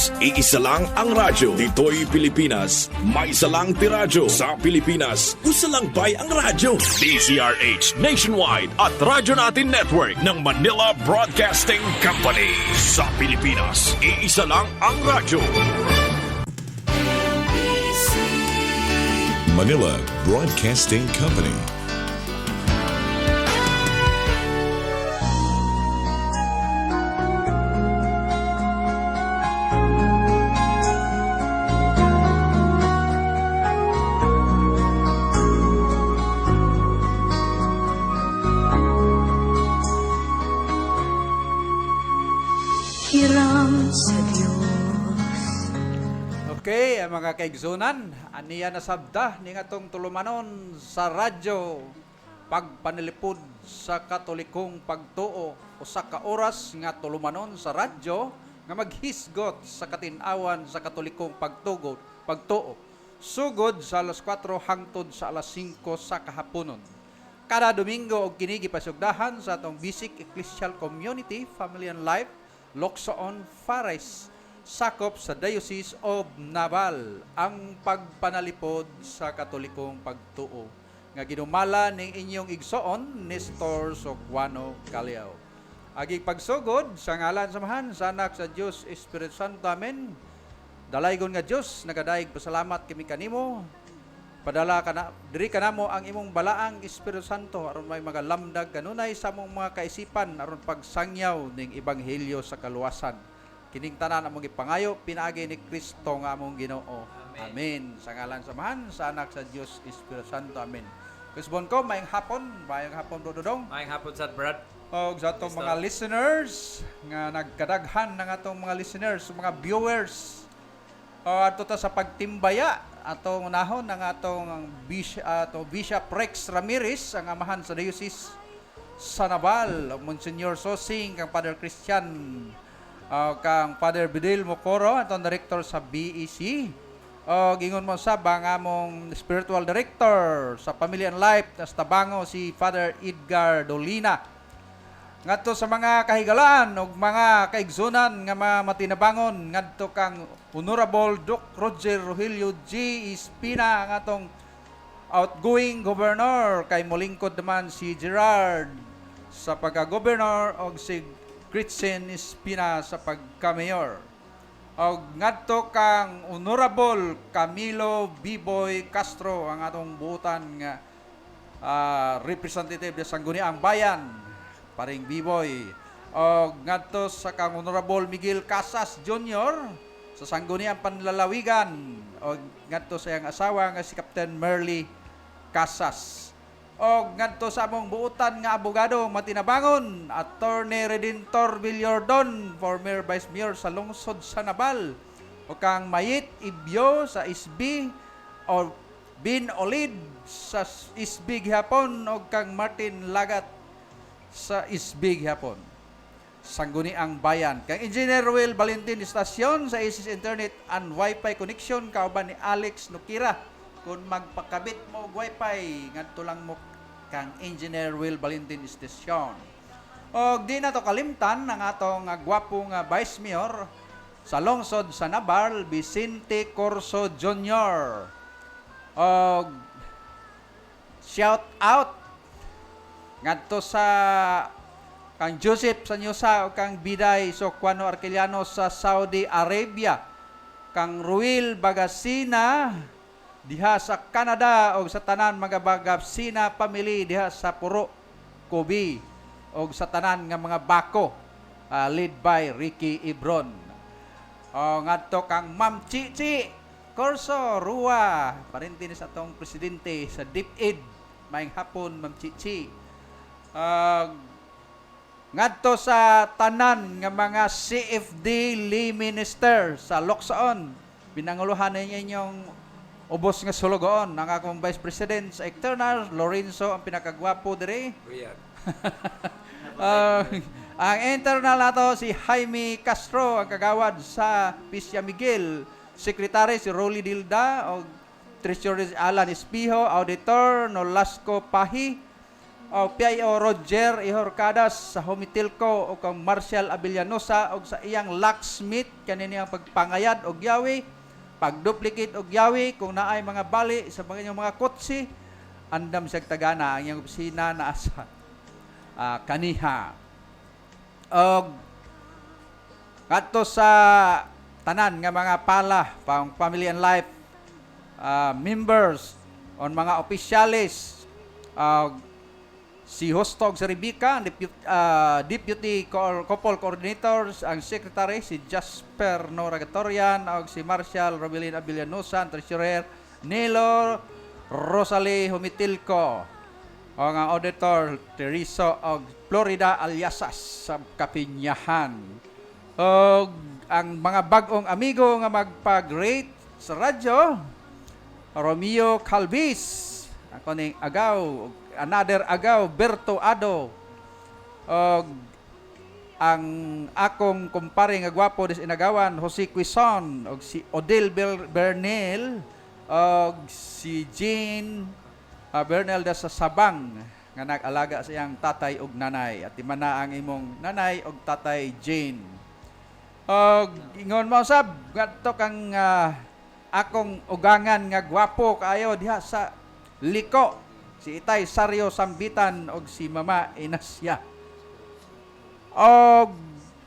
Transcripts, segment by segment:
Pilipinas, iisa lang ang radyo. Dito'y Pilipinas, may isa lang tiradyo. Sa Pilipinas, usa lang bay ang radyo. DZRH Nationwide at Radyo Natin Network ng Manila Broadcasting Company. Sa Pilipinas, iisa lang ang radyo. Manila Broadcasting Company. Okay, mga kaigsunan, aniya na sabda ni atong tulumanon sa radyo pagpanilipod sa katolikong pagtuo o sa kaoras nga tulumanon sa radyo nga maghisgot sa katin-awan sa katolikong pagtuo sugod sa alas 4 hangtod sa alas 5 sa kahaponon. Kada Domingo og kini gipasugdahan sa atong Basic Ecclesial Community, Family and Life, Locsoon, Fares, sakop sa Diocese of Naval ang pagpanalipod sa katolikong pagtuo nga ginumala ning inyong igsoon Nestor Socuano Caliao. Aging pagsugod sa ngalan samahan sa anak sa Dios Espiritu Santo, amen. Dalaygon nga Dios, nagadaig pasalamat kami kanimo. Padala kana diri kanamo ang imong balaang Espiritu Santo aron may magalamdag kanunay sa among mga kaisipan aron pagsangyaw ning ebanghelyo sa kaluwasan. Kining tanan among gipangayo pinaagi ni Kristo nga among Ginoo. Amen. Sa ngalan samahan sa anak sa Dios Espiritu Santo. Amen. Kusbon ko maayong hapon Bro Dodong. Maayong hapon sad Brad. Og sa atong mga listeners nga nagkadaghan ng atong mga listeners, mga viewers. Ato ta sa pagtimbaya atong unahon ng atong Bishop Rex Ramirez, ang amahan sa Diocese sa Naval, Monsignor Sosing, kang Father Christian, kang Father Bidil Mocoro, atong director sa BEC. Gingon mo sa among spiritual director sa Family and Life sa Tabango, si Father Edgar Dolina. Ngadto sa mga kahigalaan ug mga kaigsunan nga matinabangon, ngadto kang Honorable Doc Roger Rogelio G. Espina, ang atong outgoing governor, kay molingkod naman si Gerard sa pagka-governor og si Gretchen Espina sa pagka-mayor. Og ngadto kang Honorable Camilo Biboy Castro, ang atong buutan nga representative sa Sangguniang Bayan, paring Biboy. Og ngadto sa kang Honorable Miguel Casas Jr. sa Sangguniang Panlalawigan, og ngadto sa iyang asawa nga si Captain Merly Casas. Og ngadto sa among buutan nga abogado matinabangon, Attorney Redentor Villordon, former Vice Mayor sa lungsod sa Naval, o kang Mayit Ibyo sa ISB, o Bin Olid sa ISB gihapon, o kang Martin Lagat sa ISB gihapon. Sangguniang Bayan. Kang Engineer Will Valentin Estacion sa ACES Internet and Wi-Fi connection, kauban ni Alex Nukira. Kung magpakabit mo Wi-Fi, ngadto lang mo kang Engineer Will Valentin Estacion. O di na to kalimtan ng atong gwapo nga Vice Mayor sa lungsod sa Naval, Vicente Corso Jr. O shout out ngadto sa kang Joseph Sanyosa o kang Biday Socuano Arqueliano sa Saudi Arabia, kang Ruil Bagasina diha sa Canada, o sa tanan mga Bagasina family diha sa Puro, Kobe, o sa tanan nga mga bako lead by Ricky Ibron. O ngadto kang Ma'am Chichi Corso Rua, parintin sa atong presidente sa DepEd. Maayong hapon Ma'am Chichi. Ngadto sa tanan nga mga CFD lay minister sa Locsoon, pinanguluhan ninyo inyong ubos nga sulugoon ang akong Vice President sa External, Lorenzo, ang pinakagwapo dire. Ang internal nato si Jaime Castro, ang kagawad sa Pisya Miguel, Secretary si Rolly Dilda, o Treasurer Alan Espijo, Auditor Nolasco Pahi, o P.I.O. Roger Ihorcadas sa Humitilco o kang Marcial Abellanosa o sa iyang locksmith kanini ang pagpangayad og yawi, pagduplicate og yawi kung naay mga bali sa mga inyong mga kotse, andam siya tagana ang iyong opisina na asa kaniha. Og kadto sa tanan nga mga pala pang family and life members on mga opisyalis, si Hostog sa Rebecca, Deputy Couple Coordinators, ang Secretary, si Jasper Noragatorian, o si Marshall Robelin Abellanosa, ang Treasurer, Nilo Rosalie Humitilco, o ang Auditor, Teriso, o Florida Alyasas, sa Kapinyahan. O ang mga bagong amigo nga magpag-rate sa radyo, Romeo Calvis, ako ning agaw, another agaw, Berto Ado, og ang akong kumpare nga gwapo des inagawan, Jose Quizon, og si Odil Bernel, og si Jean Bernel da sa Sabang, nga nag-alaga sa iyang tatay og nanay, at imana ang imong nanay og tatay Jane. Og ingon mo sab, ngadto kang akong ugangan nga gwapo kaayo diha sa Liko, si Itay Sario Sambitan og si Mama Inasya. Og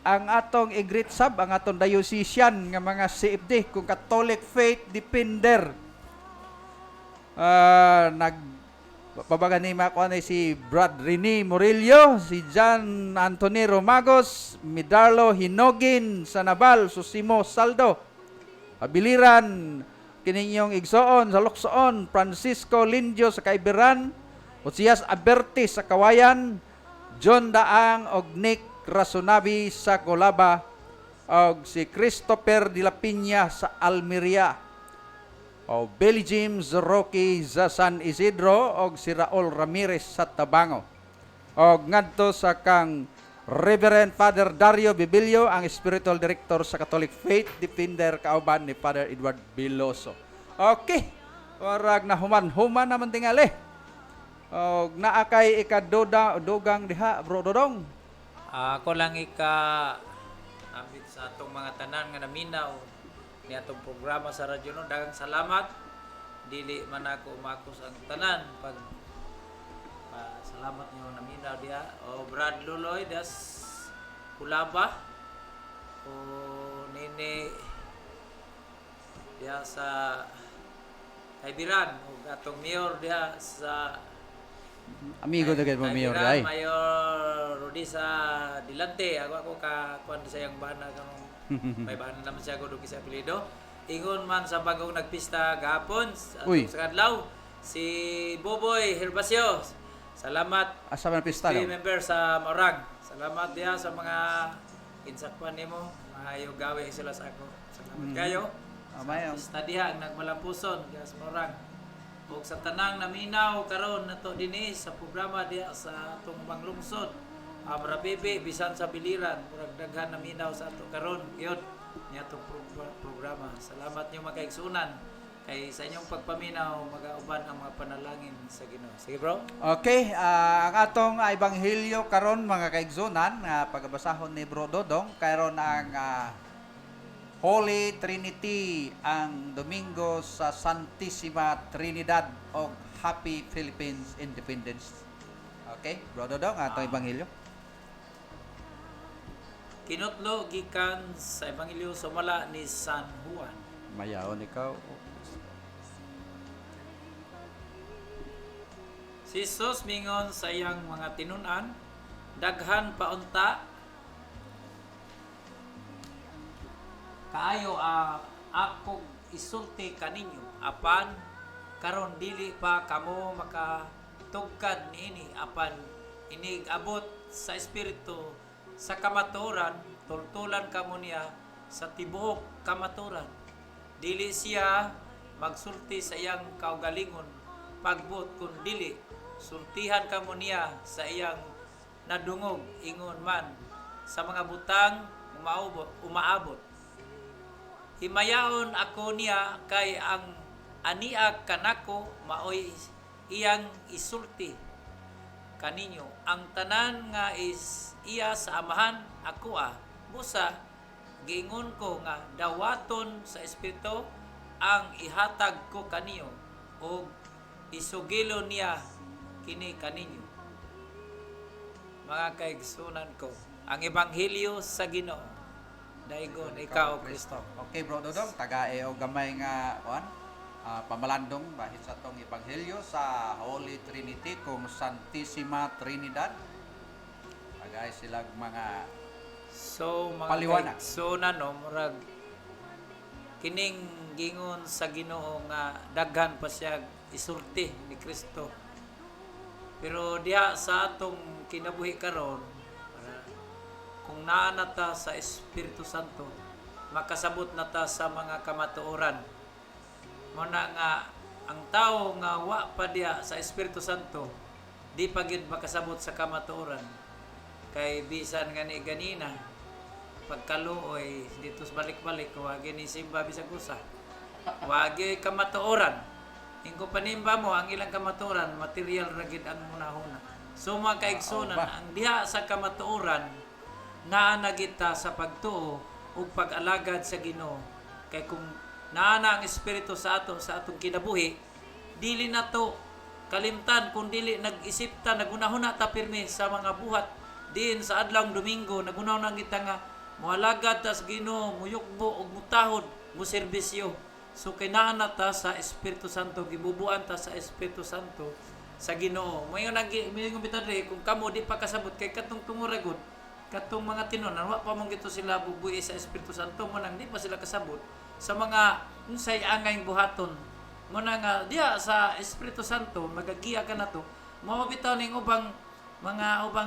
ang atong i-greet sab ang atong diocesan nga mga CFD kung Catholic Faith Defender. Nagpabaganima ko na si Brad Rene Murillo, si John Anthony Romagos, Midarlo Hinogin sa Nabal, Susimo Saldo, Abiliran, kininyong igsoon sa Luksoon, Francisco Lindio sa Kaibiran, Osias Aberti sa Kawayan, John Daang og Nick Rasunabi sa Colaba, og si Christopher de la Piña sa Almeria, o Billy James Rocky sa San Isidro, og si Raul Ramirez sa Tabango. Og ngadto sa kang Reverend Father Dario Bibilio, ang Spiritual Director sa Catholic Faith Defender, kauban ni Father Edward Biloso. Okay, warag na human naman tingali. Og naakay ikadugang diha, Bro Dodong. Ako lang ambit sa atong mga tanan nga naminaw ni atong programa sa radyo no. Daghang salamat. Dili man ako umakos ang tanan pag salamat niyo naminaw diha. O Brad Luloy das Kulaba. O Nene diha sa Kaibiran. O atong mayor diha sa Amigo dagad mo mayor ay. Mayor Rodisa Dilante. Ako kuan sa iyang bana kanong may bana naman siya ko sa apelyido. Ingon man sa bagong nagpista gahapon sa kadlaw si Boboy Herbasio. Salamat. Asa man pista daw? Member sa Morag. Salamat diha sa mga insakpan nimo. Maayo gawe sila sa ako. Salamat kayo. Amay Pista diha ang nagmalampuson diha sa Morag. Ug sa tanang naminaw karon nato dinhi sa programa diha sa atong manglungsod. Marabibi bisan sa biliran murag daghan naminaw sa ato karon gyud niya atong programa. Salamat niyo makaigsunan. Kay sa inyong pagpaminaw magauban ang mga panalangin sa Ginoo. Sige bro. Okay, ang atong ebanghelyo karon mga kaigsunan nga pagbasahon ni Bro Dodong karon ang Holy Trinity ang Domingo sa Santissima Trinidad o Happy Philippines Independence. Okay, Bro Dodong, atong ebanghelyo. Kinutlo gikan sa ebanghelyo sumala ni San Juan. Mayaon ikaw. Si Jesus mingon sa iyang mga tinun-an, daghan paunta kaayo akong isulti kaninyo apan karon dili pa kamo makatugkad niini apan inig abot sa espiritu sa kamaturan tultulan kamo niya sa tibuok kamaturan dili siya magsulti sa iyang kaugalingon pagbot kun dili sultihan kamo niya sa iyang nadungog ingon man sa mga butang umaabot himayaon ako niya kay ang aniag kanako maoy iyang isulti kaninyo ang tanan nga is iya sa amahan ako busa giingon ko nga dawaton sa espiritu ang ihatag ko kaniyo o isugilo niya kini kaninyo. Mga kaigsunan ko, ang ebanghelyo sa Ginoo daigon ikaw Kristo. Okay bro Dodong, taga o gamay nga pamalandong bahit sa tong ebanghelyo sa Holy Trinity kung Santissima Trinidad. Tagay silang mga So mga paliwanag. kaigsunan murag kining gingon sa Ginoo nga daghan pa siya isulti ni Kristo. Pero diha sa atong kinabuhi karon, kung naa na ta sa Espiritu Santo, makasabot na ta sa mga kamatuoran. Muna nga ang tao nga wa pa diha sa Espiritu Santo, di pa gyud makasabot sa kamatuoran. Kay bisan gani ganina pagkaluoy dito sa balik-balik wagi ni simba bisag usa. Wagi kamatuoran. Ingko panimba mo ang ilang kamatuoran material ra gid ang munahuna. So mga kaigsunan, ang diha sa kamatuoran naa na kita sa pagtuo ug pag-alagad sa Ginoo. Kay kung naa na ang espiritu sa atong kinabuhi, dili na to kalimtan kung dili nag-isip ta nagunahuna ta pirmi sa mga buhat diin sa adlawng Domingo nagunahuna kita nga moalagad ta sa Ginoo, muyukbo ug mutahod, muserbisyo. So kinahanglan ta sa Espiritu Santo, gibubuan ta sa Espiritu Santo sa Ginoo. Mayon ang bitadre kung kamo di pa kasabot kay katong tunguragod, katong mga tinunan wa pa mong gito sila bubuhi sa Espiritu Santo, mo nang di pa sila kasabot sa mga unsay angay buhaton. Mo nang diha sa Espiritu Santo magagiya ka nato. Mao bitaw ning ubang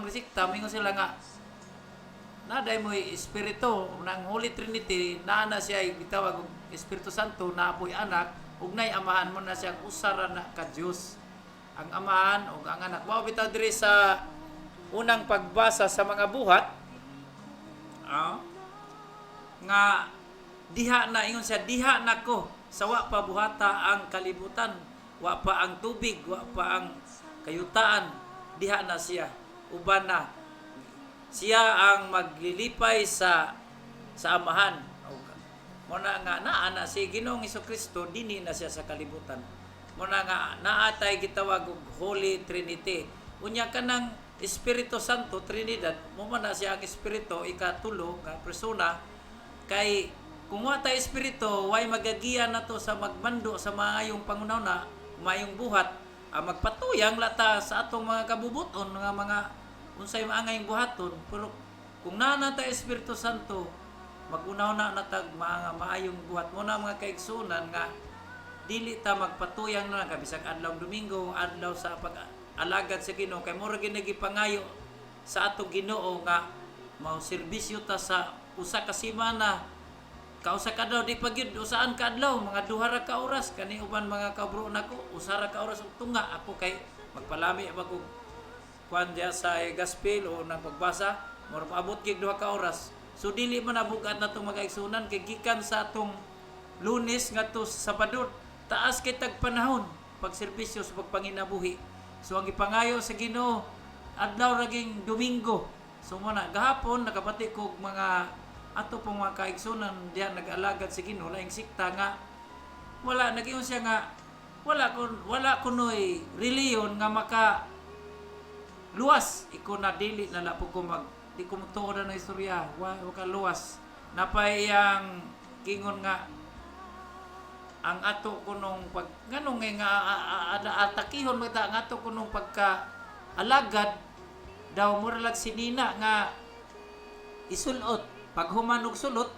resikta mingon sila nga naday mo espiritu ng Holy Trinity na siya gitawag og Espiritu Santo na apoy anak ug nay amahan mo na siyang usara na ka Dios ang amahan ug ang anak. Mao bitaw diri sa unang pagbasa sa mga buhat nga diha na ingon siya diha nako sa wa pa buhata ang kalibutan, wa pa ang tubig, wa pa ang kayutaan, diha na siya uban na siya ang maglilipay sa amahan. Muna nga naa na si Ginoong Hesukristo dinhi na siya sa kalibutan. Muna nga naatay gitawag og Holy Trinity. Unya kanang Espiritu Santo Trinidad, mo man na siya ang espiritu ikatulo nga persona kay kung wa tay espiritu way magagiya nato sa magmando sa maayong pangunahuna, maayong buhat, magpatuyang lata sa atong mga kabubuton nga mga unsay maangay buhaton. Pero kung naa ta Espiritu Santo magunaw na natag mga maayong buhat mo na mga kaigsunan nga dili ta magpatuyang na kabisag adlaw Domingo, adlaw sa pag-alagad sa Ginoo kay mura ginagipangayo sa atong Ginoo nga mao serbisyo ta sa usa ka semana, kausa ka daw di pagyud usaan ka adlaw mga duha ra ka oras kani uban mga kabro nako usa ra ka oras ug tunga ako kay magpalami ba ko kuan dia sa gospel o nang pagbasa mura paabot gig duha ka oras. So dili man nabugat na itong mga igsunan kay gikan sa atong Lunes ngadto sa Sabado taas kay tag panahon pagserbisyo sa pagpanginabuhi. So ang ipangayo sa Ginoo adlaw raging Domingo. So muna gahapon nakabati ko mga ato pong mga kaigsunan diha nag-alagad sa Ginoo laing sikta nga wala nagingon siya nga wala kunoy reliyon nga maka luwas iko na dili na lapo ko di ko magtuod na istorya wa ka luwas napay ang kingon nga ang ato kunong pag nganong nga atakihon mo ta ang ato kunong pagka alagad daw mura lag sinina nga isulot pag humanog sulot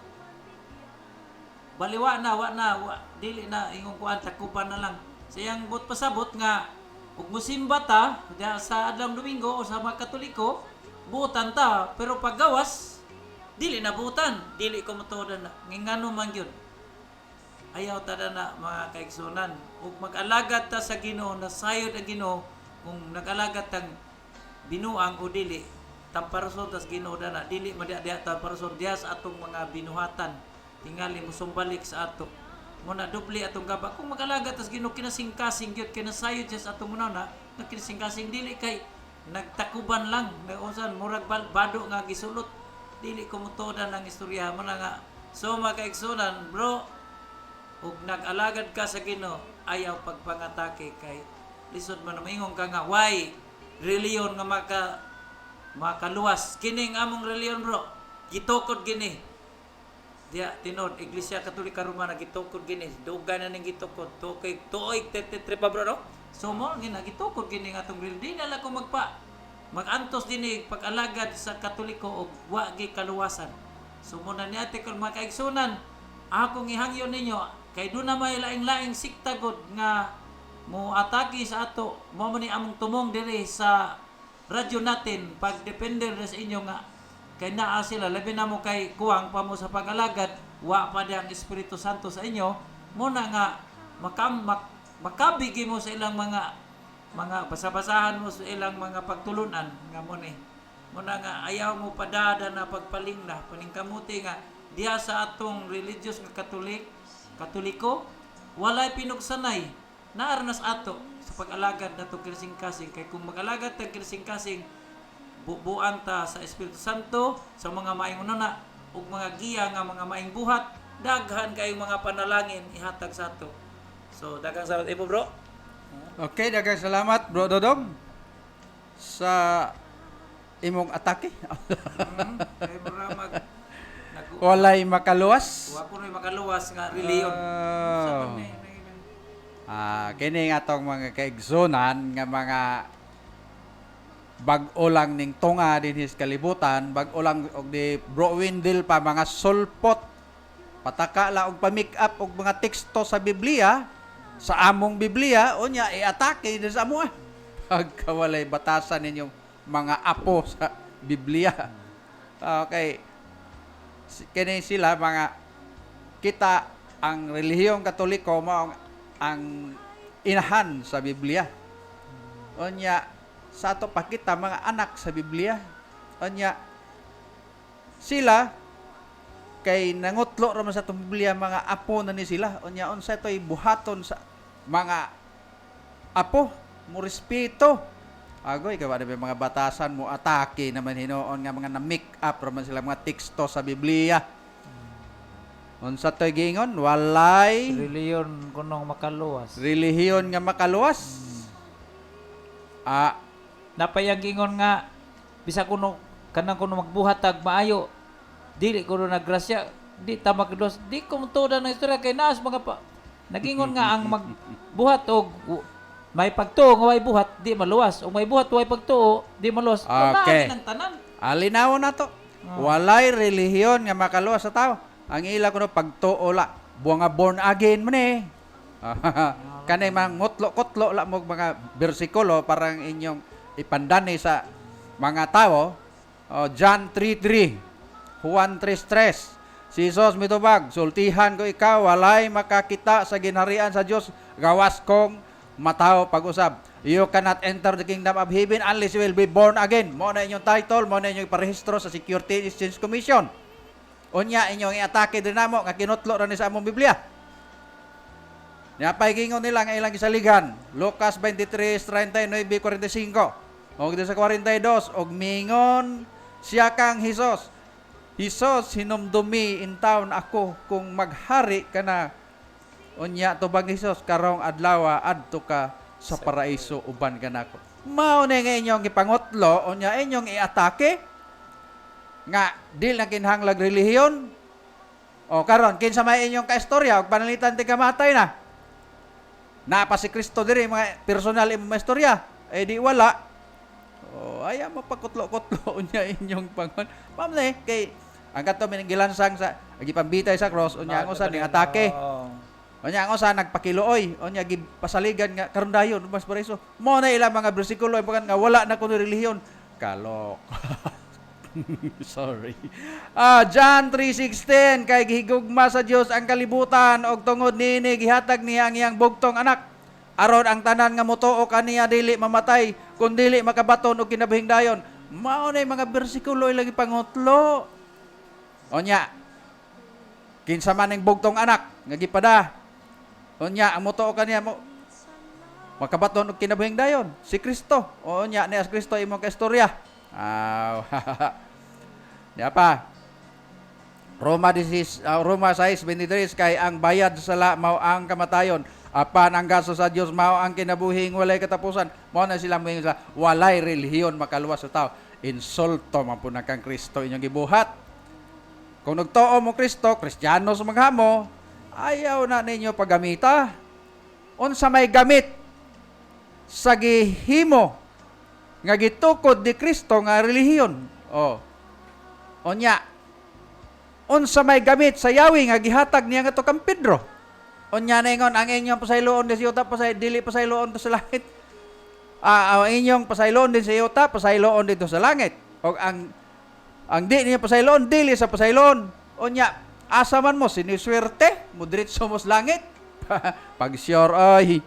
baliwa na dili na ingon kuan takupan na lang sayang but pasabot nga ug musimba ta sa adlaw Domingo o sa mga Katoliko buutan ta pero paggawas dili na buutan dili ko matuodan na ngingano man gyud ayaw ta na mga kaigsunan ug mag-alagad ta sa Ginoo nasayod ang Ginoo kung nag-alagad tang binuang o dili tamparason tas Ginoo na dili madiya tamparason diha sa atong mga binuhatan tingali musumbalik sa ato muna dubli atong gaba kung mag-alagad tas Ginoo kinasingkasing gyud kinasayod siya sa atong una na kinasingkasing dili kay nagtakuban lang nga usan murag bado nga gisulot dili ko mutodan ang istorya mo na nga. So mga kaigsunan bro, ug nag-alagad ka sa Ginoo ayaw pagpangatake kay lisod man maingon ka nga why reliyon nga makaluwas kining among reliyon bro gitukod gini diya tinod Iglesia Katolika Romana gitukod gini dugan na ning gitukod tuoy pa bro no. So mo gina gitukod gini nga atong reliyon di na lang ko magantos dinhi pag-alagad sa Katoliko og wa gi kaluwasan. So mo na niya kon mga kaigsunan akong ihangyon ninyo kay doon na may laing-laing sikta god nga mo atake sa ato mo ni among tumong diri sa radyo natin pag depende sa inyo nga kay naa sila labi na mo kay kuwang pa mo sa pag-alagad wa pa ang Espiritu Santo sa inyo mo na nga makabigi mo sa ilang mga basa-basahan mo sa ilang mga pagtulunan nga mo na nga ayaw mo padada na pagpalingna paningkamuti nga diha sa atong religious nga Katoliko walay pinugsanay naarnas ato sa pag-alagad nato kirsing-kasing kay kung mag-alagad tag kirsing-kasing bubuan ta sa Espiritu Santo sa mga maayong unana ug mga giya nga mga maayong buhat daghan kay mga panalangin ihatag sa ato. So daghang salamat ipo bro. Okay, daghang salamat Bro Dodong sa imong atake. Kay mura Walay makaluwas. wa ko makaluwas nga reliyon. Kini nga tong mga kaigsunan nga mga bag-o lang ning tunga dinhi sa kalibutan, bag-o lang og di Bro Windel pa mga sulpot pataka la og pa-make up og mga teksto sa Biblia, sa among Biblia unya i-atake din sa amo pagka walay batasan ninyong mga apo sa Biblia. Okay. Kini sila mga kita ang relihiyong Katoliko mao ang inahan sa Biblia. Unya sa ato pa kita mga anak sa Biblia. Unya sila kay nangutlo ra man sa atong Biblia mga apo na ni sila. Unya unsa toy buhaton sa mga apo mo respeto. Agoy ka ba mga batasan mo atake naman hinoon nga mga na-make up ra man sila mga teksto sa Biblia. Unsa toy gingon? Walay Reliyon kunong makaluwas. relihiyon nga makaluwas. Napayag ingon nga bisa kuno magbuhatag maayo dili kuno naggrasya di ta magdos di ko mutuda na istorya kay naas mga pa nagingon nga ang magbuhat og may pagtuo nga way buhat di maluwas o may buhat way pagtuo di maluwas. Okay. Ang tanan. Alinaw na to. Walay relihiyon nga makaluwas sa tao. Ang ila kuno pagtuo la buang nga born again man kanay mga ngutlo-kutlo la mo mga bersikulo parang inyong ipandani sa mga tao. John 3:3, Juan 3:3. Si Jesus mitubag, sultihan ko ikaw, walay makakita sa ginharian sa Dios, gawas kong matao pag-usab. You cannot enter the kingdom of heaven unless you will be born again. Mo na inyong title, mo na inyong parehistro sa Security and Exchange Commission. Unya inyong i-atake din namo nga kinutlo ra ni sa among Biblia. Napay gingon nila nga ilang gisaligan. Lucas 23:39-45. Og sa 42 og mingon siya kang Hesus. Hesus hinumdumi in town ako kung maghari ka na. Unya tubag ni Hesus karong adlaw adto ka sa paraiso uban ka nako. Mao na nga inyong gipangutlo unya inyong i-atake nga dil na kinahanglag relihiyon. O karon kinsa may inyong kaistorya og panalitan ti kamatay na. Napa si Kristo diri mga personal imong istorya. Di wala. Aya mapakutlo-kutlo unya inyong pangon. Ma'am kay ang kato gilansang sa gipambitay sa cross unya ang usa ning atake. Unya ang usa nagpakiluoy, unya gipasaligan nga karon dayon mas pareso. Mo na ilang mga bersikulo ipakan nga wala na kuno relihiyon. Kalok. Sorry. John 3:16 kay gihigugma sa Dios ang kalibutan og tungod niini gihatag niya ang iyang bugtong anak aron ang tanan nga motuo kaniya dili mamatay kun dili makabaton og kinabahing dayon. Mao na mga bersikulo ilang ipangutlo. Onya kinsa man ning bugtong anak nga gipada. Onya ang motuo kaniya mo makabaton og kinabuhing dayon si Kristo. O nya ni as Kristo imong kaistorya. Niya pa. Roma 6:23 kay ang bayad sa sala mao ang kamatayon, apan ang gasto sa Dios mao ang kinabuhing walay katapusan. Mao na sila moingon sa walay relihiyon makaluwas sa tao. Insulto man po na kang Kristo inyong gibuhat. Kung nagtuo mo Kristo, Kristiyano sa maghamo, ayaw na ninyo paggamita. Unsa may gamit sa gihimo nga gitukod ni Kristo nga relihiyon. Onya, unsa may gamit sa yawi nga gihatag niya nga to kang Pedro. Onya na ingon ang inyong pasayloon din sa yuta, dili pasayloon to sa langit. Ang inyong pasayloon din sa yuta, pasayloon dito sa langit. O ang di niya pasayloon, dili sa pasayloon. Onya, asa man mo, siniswerte, mudritso mo sa langit. Pag sure, ay.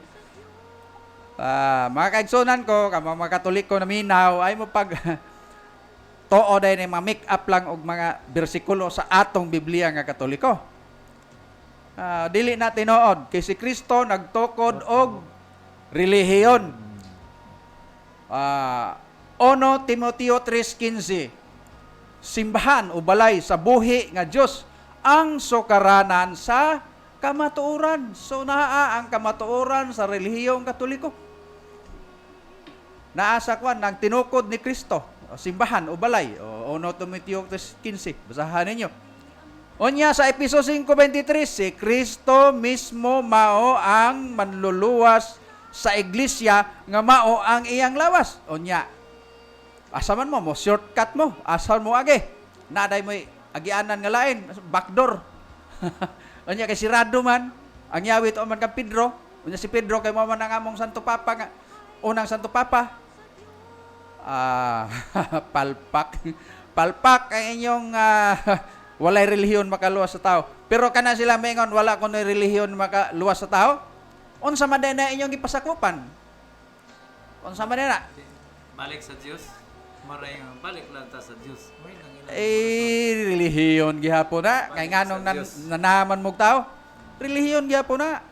Mga kaigsunan ko, mga Katoliko na minaw, ay mo pag too dahil mga make up lang og mga bersikulo sa atong Biblia nga Katoliko. Dili na tinuod kay si Kristo nagtukod og relihiyon. 1 Timoteo 3:15, simbahan o balay sa buhi nga Dios ang sukaranan sa kamatuoran. So naa ang kamatuoran sa relihiyong Katoliko. Naa sa kwan nang tinukod ni Kristo, simbahan o balay. 1 Timoteo 3:15, basahan ninyo. Onya sa Efeso 5:23, si Kristo mismo mao ang manluluwas sa iglesia nga mao ang iyang lawas. Onya, asa man mo shortcut mo, asa mo agi. Naday mo agianan nga lain, backdoor. Onya kay sirado man ang yawit o man kang Pedro. Onya si Pedro kay mao man ang among Santo Papa nga unang Santo Papa. Palpak ang inyong walay relihiyon makaluwas sa tao. Pero kana sila maingon wala kuno relihiyon makaluwas sa tao. Unsa man na inyong gipasakupan? Unsa man na? Balik sa Dios. Maray nga balik lang ta sa Dios. Relihiyon gihapon na. Kay nganong nanaman mo tao? Relihiyon gihapon na.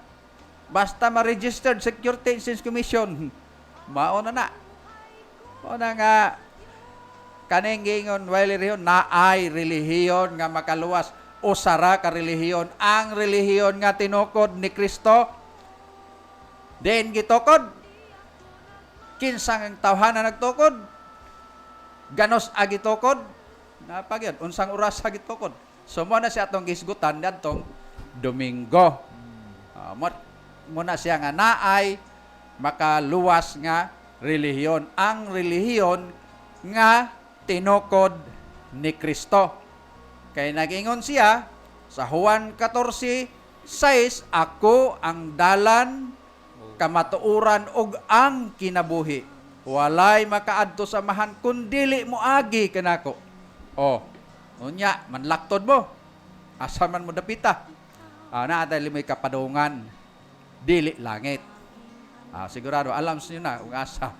Basta ma-registered Security Exchange Commission. Mao na. O na nga kaning gingon while relihiyon na ay relihiyon nga makaluwas o sara ka relihiyon ang relihiyon nga tinukod ni Kristo. Den gitukod kinsang tawhanan nagtukod ganos agitukod napagyan unsang oras agitukod. So mo na siya atong gisgutan dadtong Domingo. Mo na siya nga naay makaluwas nga relihiyon, ang relihiyon nga tinukod ni Kristo. Kay nagingon siya sa Juan 14:6, ako ang dalan, kamatuoran ug ang kinabuhi. Walay makaadto sa mahan kun dili mo agi kanako. Unya manlaktod mo. Asa man mo dapita. Naa dali may kapadungan. Dili langit. Sigurado alam niyo na ug asa.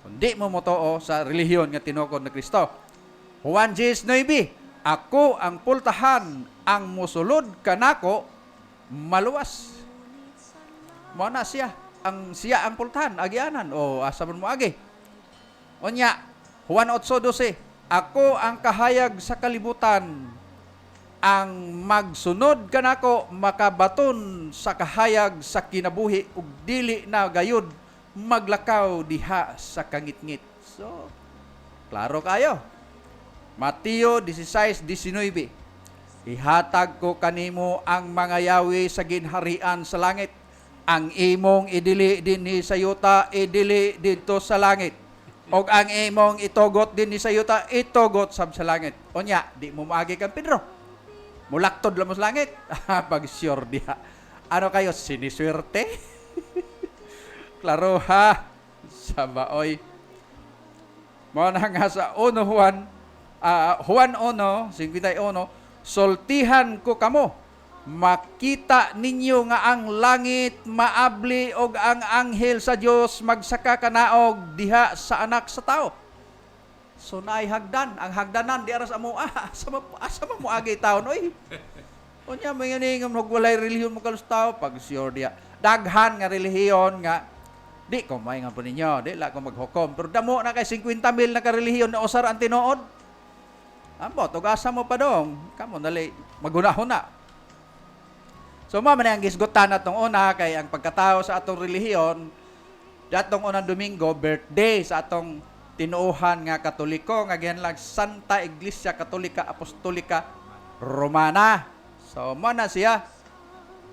Kundi mo motoo sa relihiyon nga tinukod ni Kristo. Juan 10:9, ako ang pultahan, ang musulod kanako maluwas. Mao na siya ang pultahan agianan asa man mo agi. Unya Juan 8:12, ako ang kahayag sa kalibutan, ang magsunod kanako makabaton sa kahayag sa kinabuhi ug dili na gayud maglakaw diha sa kangitngit. So, klaro kayo. Mateo 16:19, ihatag ko kanimo ang mga yawi sa ginharian sa langit. Ang imong idili dinhi sa yuta, idili dito sa langit. Og ang imong itugot dinhi sa yuta, itugot sab sa langit. Unya, di mo maagi kang Pedro. Mulaktod lang mo sa langit. Pag sure diha. Ano kayo, siniswerte? Klaro ha, sa baoy. Mao na nga sa Juan 1:51, sultihan ko kamo, makita ninyo nga ang langit maabli og ang anghel sa Dios magsaka kanaog diha sa anak sa tao. So naay hagdan, ang hagdanan di aras amo asa mo agi taon oy. Unya may ngingom walay relihiyon mo kalus tao pag sure diha. Daghan nga relihiyon nga Di ko maingon po ninyo, di la ko maghukom. Pero damo na kay 50,000 na karelihiyon na usar ang tinuod. Ambo, tugasa mo pa dong. Kamo dali magunahon na. So mao man ang gisgutan natong una kay ang pagkatao sa atong relihiyon datong unang Domingo birthday sa atong tinuohan nga Katoliko nga ginhalag Santa Iglesia Katolika Apostolika Romana. So mo na siya.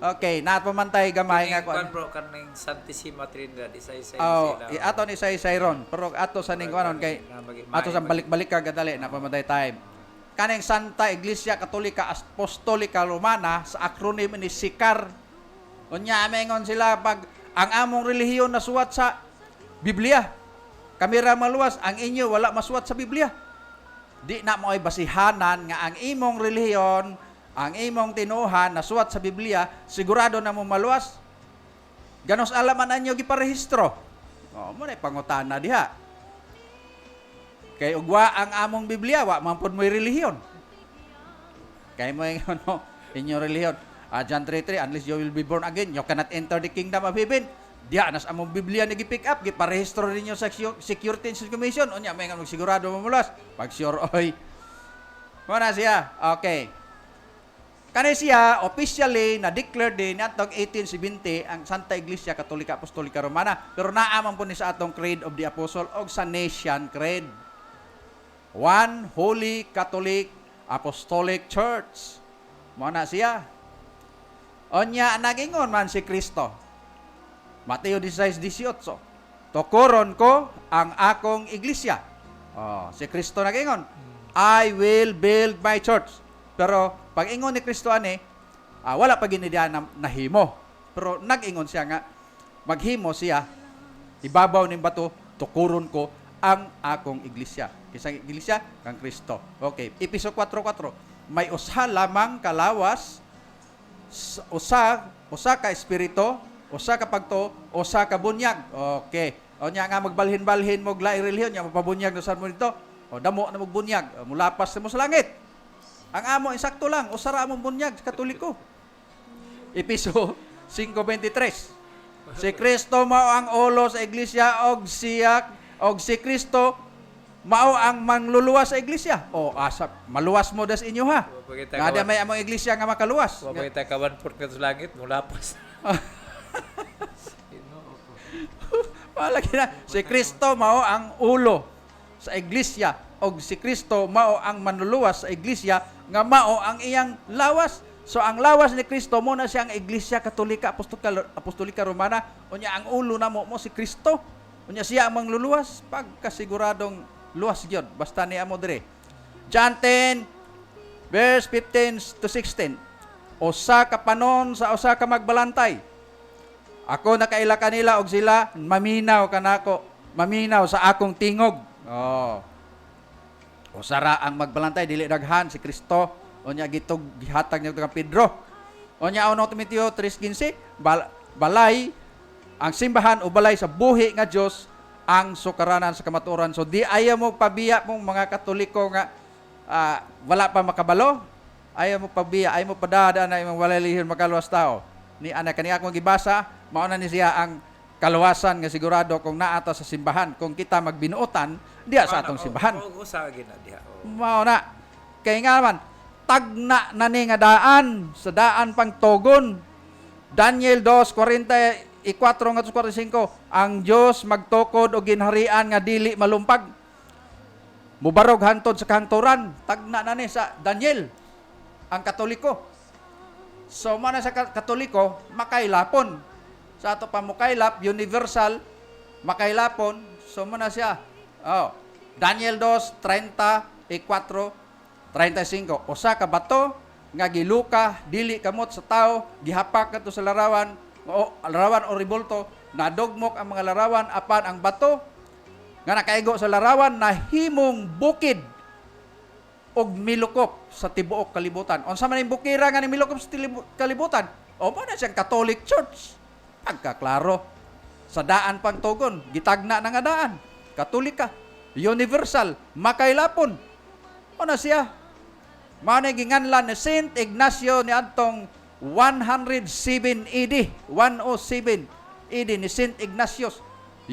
Okay, napamantay gamay nga ko. Bro, kaning Santissima Trinidad, isa-isa Oh, sila. ato ni say ron. Pero ato sa ning anon kay ato sa balik-balik ka gadali napamantay time. Kaning Santa Iglesia Katolika Apostolika Romana sa acronym ni SICAR. Unya mengon sila pag ang among relihiyon nasuwat sa Biblia. Kamera maluwas ang inyo wala masuwat sa Biblia. Di na mo ay basihanan nga ang imong relihiyon, ang imong tinuhan nasuwat sa Biblia, sigurado na mo maluwas. Ganos alaman anyo giparehistro. Oh, mo na pangutana diha. Kay ugwa ang among Biblia, wa man pud mo'y relihiyon. Kay mo yung ano, inyong relihiyon. John 3:3, unless you will be born again, you cannot enter the kingdom of heaven. Diya, nas among Biblia na gi-pick up, giparehistro ninyo sa Security and Exchange Commission. Unya, may nga sigurado mamulas. Pag sure, oy. Muna siya. Okay. Kani siya, officially, na-declare din natong 1870 ang Santa Iglesia Katolika Apostolika Romana. Pero naaman po ni sa atong Creed of the Apostle o sa Nation Creed. One Holy Catholic Apostolic Church. Muna siya. Onya, nagingon man si Kristo. Mateo 16:18. Tukuron ko ang akong iglesia. Oh, si Kristo nagingon. I will build my church. Pero pag ingon ni Kristo ani, wala pa ginidian na nahimo. Pero nag-ingon siya nga maghimo siya ibabaw ning bato, tukuron ko ang akong iglesia. Kisang iglesia kang Kristo. Okay, Efeso 4:4. May usa lamang kalawas, usa ka espiritu, usa ka pagto, usa ka bunyag. Okay. O nya nga magbalhin-balhin mo laing relihiyon, nya mapabunyag no mo dito. O damo na magbunyag, mulapas mo sa langit. Ang amo insakto lang, usara among bunyag sa Katoliko. Efeso 5:23. Si Kristo mao ang ulo sa iglesia og si Kristo mao ang mangluluwas sa iglesia. O asa maluwas mo das inyo ha. Kada may among iglesia nga makaluwas. Wa kita kawan port sa langit mulapas. Malagi na. Si Kristo mao ang ulo sa iglesia o si Kristo mao ang manluluwas sa iglesia nga mao ang iyang lawas. So ang lawas ni Kristo mo na siya ang Iglesia Katolika Apostolika Romana. Unya ang ulo na mo si Kristo. Unya siya ang mangluluwas pagkasiguradong luwas gyud basta niya mo dire. John 10 verse 15 to 16. Usa ka panon sa usa ka magbalantay. Ako nakaila kanila og sila maminaw kanako, maminaw sa akong tingog. Oh. Usara ang magbalantay dili daghan si Kristo. Onya gitog gihatag niya kang Pedro. Onya 1 Timoteo 3:15 balay ang simbahan o balay sa buhi nga Dios ang sukaranan sa kamatuoran. So di ayaw mo pabiya mong mga Katoliko nga wala pa makabalo. Ayaw mo pabiya, ayaw mo padada na imong walay lihon makaluwas tao. Ni ana kani akong gibasa, mao na ni siya ang kaluwasan nga sigurado kung naata sa simbahan. Kung kita magbinuotan diya sa atong simbahan. Usa gina diha. Mao na. Kay nga man tagna na ni nga daan sa daan pang togon. Daniel 2:44 nga 45 ang Dios magtukod og ginharian nga dili malumpag. Mubarog hantod sa kahangturan, tagna na ni sa Daniel ang Katoliko. So man sa Katoliko makailapon. Sa ato pa mukailap universal makailapon. So man siya. Oh, Daniel 2:34 35. Usa ka bato nga giluka dili kamot sa tao, gihapak kadto sa larawan o ribulto, nadugmok ang mga larawan apan ang bato nga nakaigo sa larawan nahimong bukid og milukop sa tibuok kalibutan. Unsa man ang bukira nga ni milukop sa kalibutan? O mo na siyang Catholic Church. Pagkaklaro. Sa daan pang tugon, gitagna na nga daan. Katolika, universal, makailapon. O na siya. Mao na ginganlan ni Saint Ignacio ni adtong 107 AD, 107 AD ni Saint Ignatius.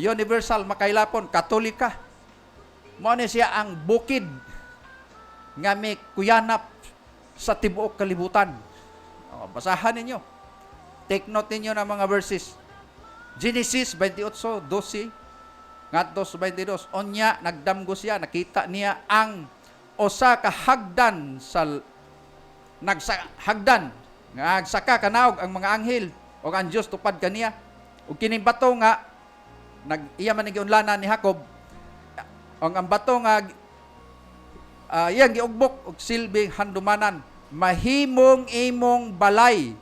universal makailapon, katolika. Mao ni siya ang bukid nga may kuyanap sa tibuok kalibutan. Basahan ninyo. Take note ninyo ng mga verses. Genesis 28:12 ngadto sa 22. Onya nagdamgo siya, nakita niya ang usa ka hagdan sa hagdan nga agsaka kanaog ang mga anghel o ang Dios tupad kaniya. Ug kining bato nga iya man giunlanan ni Jacob. Ang bato nga iyang giugbok og silbing handumanan, mahimong imong balay.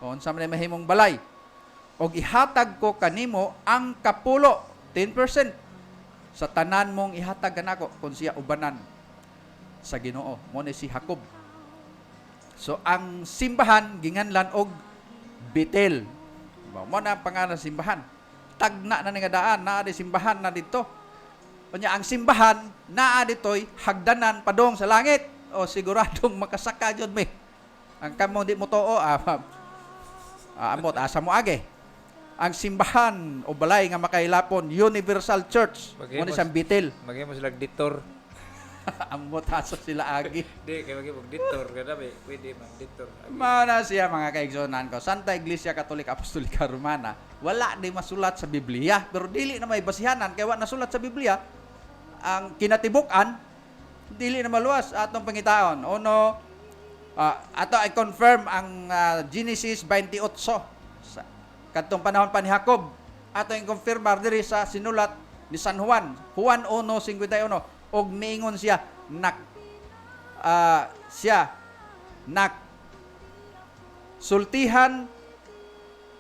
O unsa man mahimong balay? Og ihatag ko kanimo ang kapulo, 10% sa tanan mong ihatag kanako kung siya ubanan sa Ginoo. Mo ni si Jacob. So ang simbahan ginganlan og Bethel. Mo na ang pangalan ng simbahan. Tagna na nga daan naa di simbahan na dito. Unya ang simbahan naa ditoy hagdanan padong sa langit. O siguradong makasaka jud mi. Ang kamo di mo tuo amot asa mo age. Ang simbahan o balay nga makailapon, Universal Church, mo ni siyang Bethel. Magay mo sila ditor. Amot asa sila agi. Di, kaya magay mo ditor. Kada ba, pwede man, ditor. Mao na siya mga kaigsonan ko. Santa Iglesia Katolika Apostolika Romana, wala di masulat sa Biblia, pero dili na may basihanan kay wala nasulat sa Biblia. Ang kinatibuk-an dili na maluwas atong pangitaon. Uno, ato I confirm ang Genesis 28 kadtong panahon pa ni Jacob. Ato yung confirmar diri sa sinulat ni San Juan, Juan 1:51, og miingon siya sultihan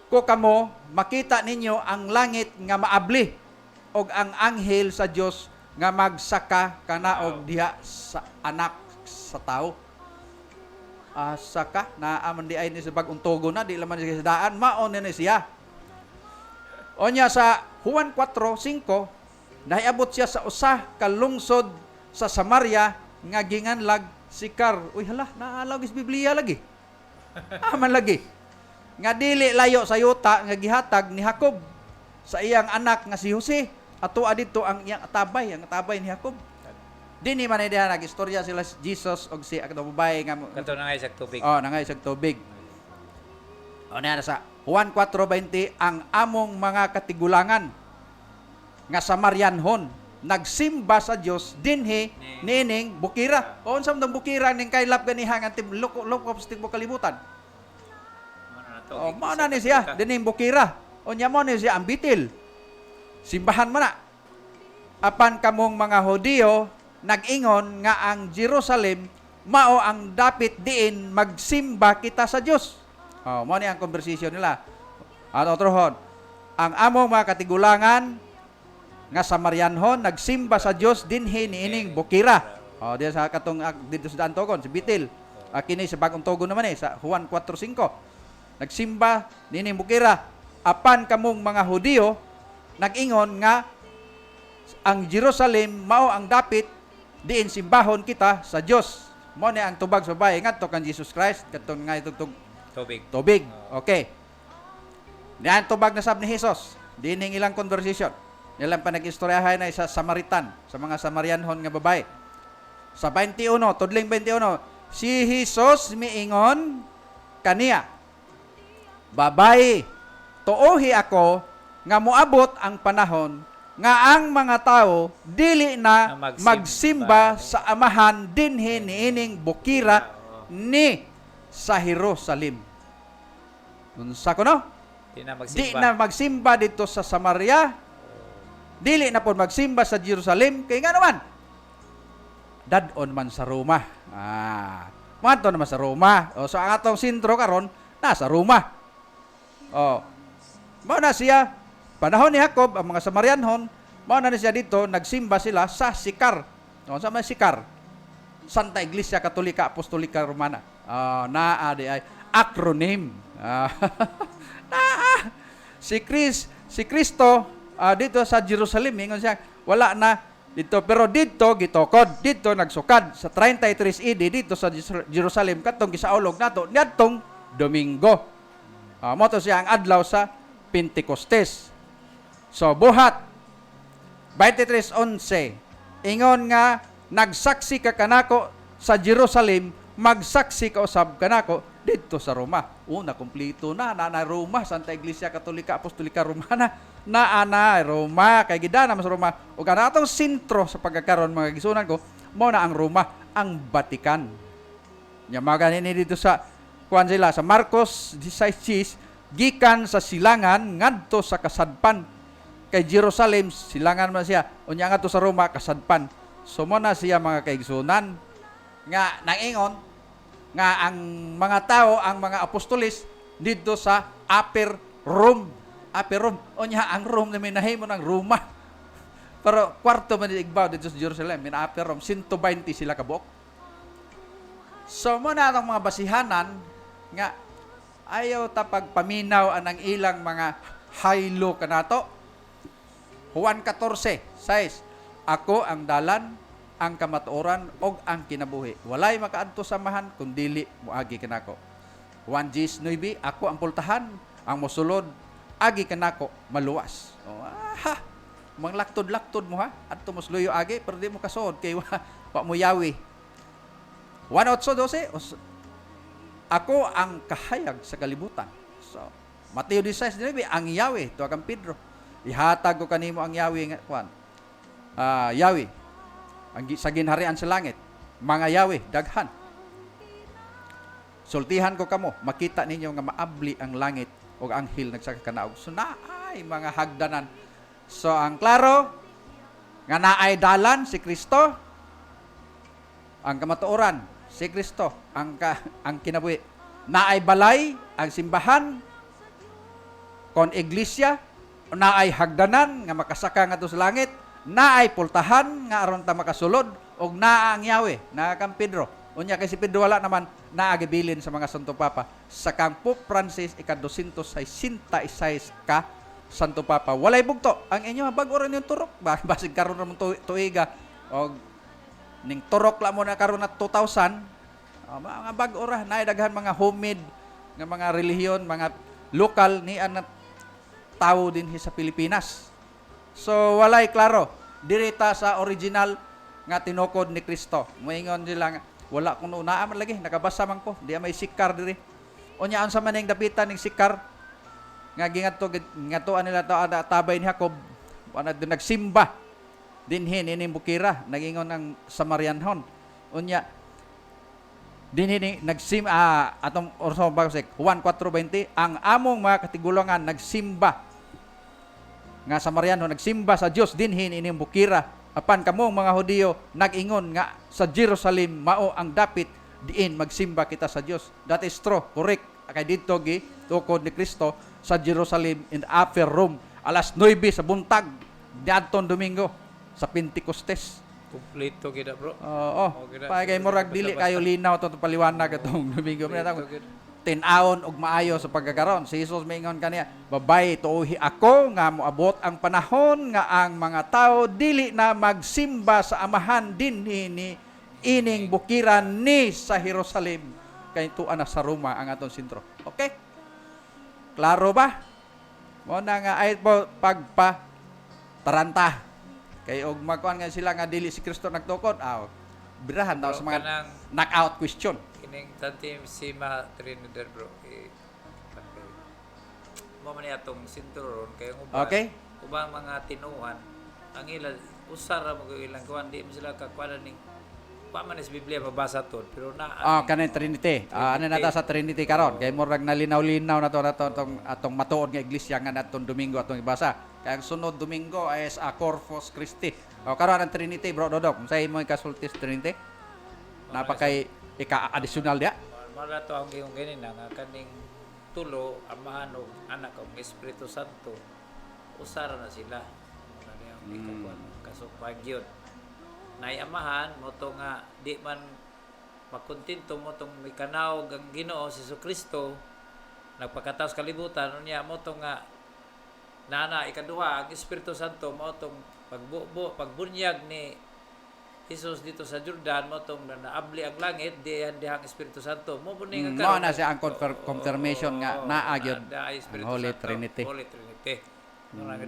ko kamo, makita ninyo ang langit nga maabli og ang anghel sa Dios nga magsaka kanaog diha sa anak sa tao. Saka na aman di ay ni sa bagong tugo na di laman sa daan maon ni siya. Onya sa Juan 4:5 nahiabot siya sa usa ka lungsod sa Samaria nga ginganlag Sikar. Uy hala, naalaw is Biblia lagi. Aman lagi. Nga dili layo sa yuta nga gihatag ni Jacob sa iyang anak nga si Jose. Ato adito ang iyang tabay ni Jacob. Dini man diha nagistorya sila Jesus og si akong babae nga Kato na nga isang tubig. nangay sa tubig. Na sa Juan 4:20 ang among mga katigulangan nga Samarianhon nagsimba sa Dios dinhi nining bukira. O unsa man bukira ning kaylap ganiha nga lukop sa tibuok kalibutan. Mao na ni siya dining bukira. Unya mo ni siya ang Bethel. Simbahan man na. Apan kamong mga Hudiyo nag-ingon nga ang Jerusalem mao ang dapit diin magsimba kita sa Dios. Mao ni ang conversation nila. Ato trohon, ang among mga katigulangan nga Samarianhon nagsimba sa Dios dinhi niining bukira. Diya sa katong dito sa Antogon, sa Bethel. Kini sa bagong tugon naman sa Juan 4:5. Nagsimba niining bukira. Apan kamong mga Hudiyo nag-ingon nga ang Jerusalem mao ang dapit diin simbahon kita sa Dios. Mo ni ang tubag sa babae ngadto kan Jesus Christ katong nga itugtog tubig. Okay. Diyan tubag na sab ni Jesus. Dining ilang conversation. Ilang pa nag-istoryahan na sa Samaritan, sa mga Samarianhon nga babae. Sa 21, tudling 21, si Jesus miingon kaniya, babae, tuohi ako nga moabot ang panahon nga ang mga tao dili na magsimba sa amahan dinhi niining bukira ni sa Jerusalem. Unsa ko no? Di na magsimba dito sa Samaria. Dili na po magsimba sa Jerusalem. Kaya nga naman, dadon man sa Roma. Manto naman sa Roma. So ang atong sentro karon nasa Roma. Mao na siya panahon ni Jacob, ang mga Samarianhon, mao na siya dito, nagsimba sila sa Sikar. Sa may Sikar? Santa Iglesia Katolika Apostolika Romana. Naa di ay acronym. Si Kristo dito sa Jerusalem, ingon siya, wala na dito, pero dito gitokod, dito nagsukad sa 33 AD dito sa Jerusalem katong gisaulog nato niadtong Domingo. Mo to siya ang adlaw sa Pentecostes. So buhat 23:11 ingon nga nagsaksi ka kanako sa Jerusalem, magsaksi ka usab kanako didto sa Roma. Una kompleto na Roma, Santa Iglesia Katolika Apostolika Romana, na Roma kay gidana mas Roma ug ana atong sentro sa pagkakaron mga gisunan ko mao na ang Roma, ang Vatican. Nya maganin ni dito sa kuan sila sa Marcos 16 gikan sa silangan ngadto sa kasadpan kay Jerusalem silangan man siya unya ngadto sa Roma kasadpan. So mo na siya mga kaigsunan nga nangingon nga ang mga tao, ang mga apostolis dito sa Upper Rome. Upper Rome. Unya ang Rome na minahimo ng Roma. Pero kwarto man igbaw dito sa Jerusalem, min Upper Rome, 120 sila kabuok. So mo na ang mga basihanan nga ayaw ta pagpaminaw anang ilang mga haylo kanato. Juan 14:6 Ako ang dalan, ang kamatuoran og ang kinabuhi. Walay makaadto samahan kun dili moagi kanako. Juan 19 Ako ang pultahan, ang mosulod agi kanako maluwas. Mang laktod-laktod mo ha. Adto mos luyo agi pero di mo kasod kay wa mo yawi. Juan 8:12 Ako ang kahayag sa kalibutan. So Mateo 16:9 ang yawi to kang Pedro. Ihatag ko kanimo ang yawi nga kuan. Yawi ang sa ginharian sa langit, mga yawi daghan. Sultihan ko kamo, makita ninyo nga maabli ang langit o anghel nagsaka kanaog. So naay mga hagdanan. So ang klaro nga naay dalan si Kristo, ang kamatuoran si Kristo, ang kinabuhi. Naay balay ang simbahan kon iglesia, naay hagdanan nga makasaka ngadto sa langit, naay pultahan nga aron ta makasulod og naa ang yawi na kang Pedro. Unya kay si Pedro wala naman naagibilin sa mga Santo Papa sa kang Pope Francis ika-266 ka Santo Papa. Walay bugto ang inyo bag-o rin yung turok. Basig karon ra mo tuiga og ning turok la mo na karon na 2,000. Mga bag-o ra naay daghan mga homemade nga mga relihiyon, mga lokal ni anat tao din sa Pilipinas. So walay klaro dirita sa original nga tinukod ni Kristo. Moingon sila nga wala kuno naa man lagi nakabasa man ko di may sikar diri. Unya unsa man ning dapitan ning sikar nga ngadto nila to tabay ni Jacob ana nagsimba dinhi ining bukira nagingon ang Samarianhon. Unya dinhi atong orso bagsik Juan 4:20 ang among mga katigulangan nagsimba nga Samariano nagsimba sa Dios dinhin ining bukira apan kamong mga Hudiyo nag-ingon nga sa Jerusalem mao ang dapit diin magsimba kita sa Dios. That is true, correct. Kay dito gi tukod ni Kristo sa Jerusalem in Upper Room alas 9 sa buntag niadtong Domingo sa Pentecostes. Kompleto gid bro. Oo. Kay murag dili kayo linaw to paliwanag atong Domingo. Tin-aon og maayo sa pagkakaron. Si Jesus maingon kaniya, babay tuohi ako nga moabot ang panahon nga ang mga tao dili na magsimba sa amahan dinhi ni ining bukiran ni sa Jerusalem kay tuan na sa Roma ang aton sentro. Okay? Klaro ba? Mo na nga ay pagpa taranta. Kay og magkuan nga sila nga dili si Kristo nagtukod. Birahan daw sa mga knockout question. Kining tantim si Ma Trinidad bro. Mo man atong sinturon kay uban. Okay. Ubang mga tinuan ang ila usara mo ilang kuan di mo sila kakuan ning pa man sa Biblia mabasa to pero na kanang Trinity. Ano nata sa Trinity karon kay murag nalinaw-linaw na to atong matuod nga iglesia nga natong Domingo atong ibasa. Kay ang sunod Domingo ay sa Corpus Christi. Karon ang Trinity bro Dodok. Unsay mo ikasultis Trinity? Napakay ika-additional dia. Mara to ang giyong ganin nga kaning tulo amahan og anak og Espiritu Santo usara na sila. Muna niya ang ikakuan kasupag yun. Naiamahan mo to nga di man makontento mo tong may kanaw ang Ginoo si Jesucristo nagpakataos kalibutan unya mo to nga nana ikaduha ang Espiritu Santo mo tong pagbunyag ni Jesus dito sa Jordan mo tong naabli ang langit dihan dihang Espiritu Santo mo puning mo na siya ang confirmation nga naa gyud ang Holy Trinity. Holy Trinity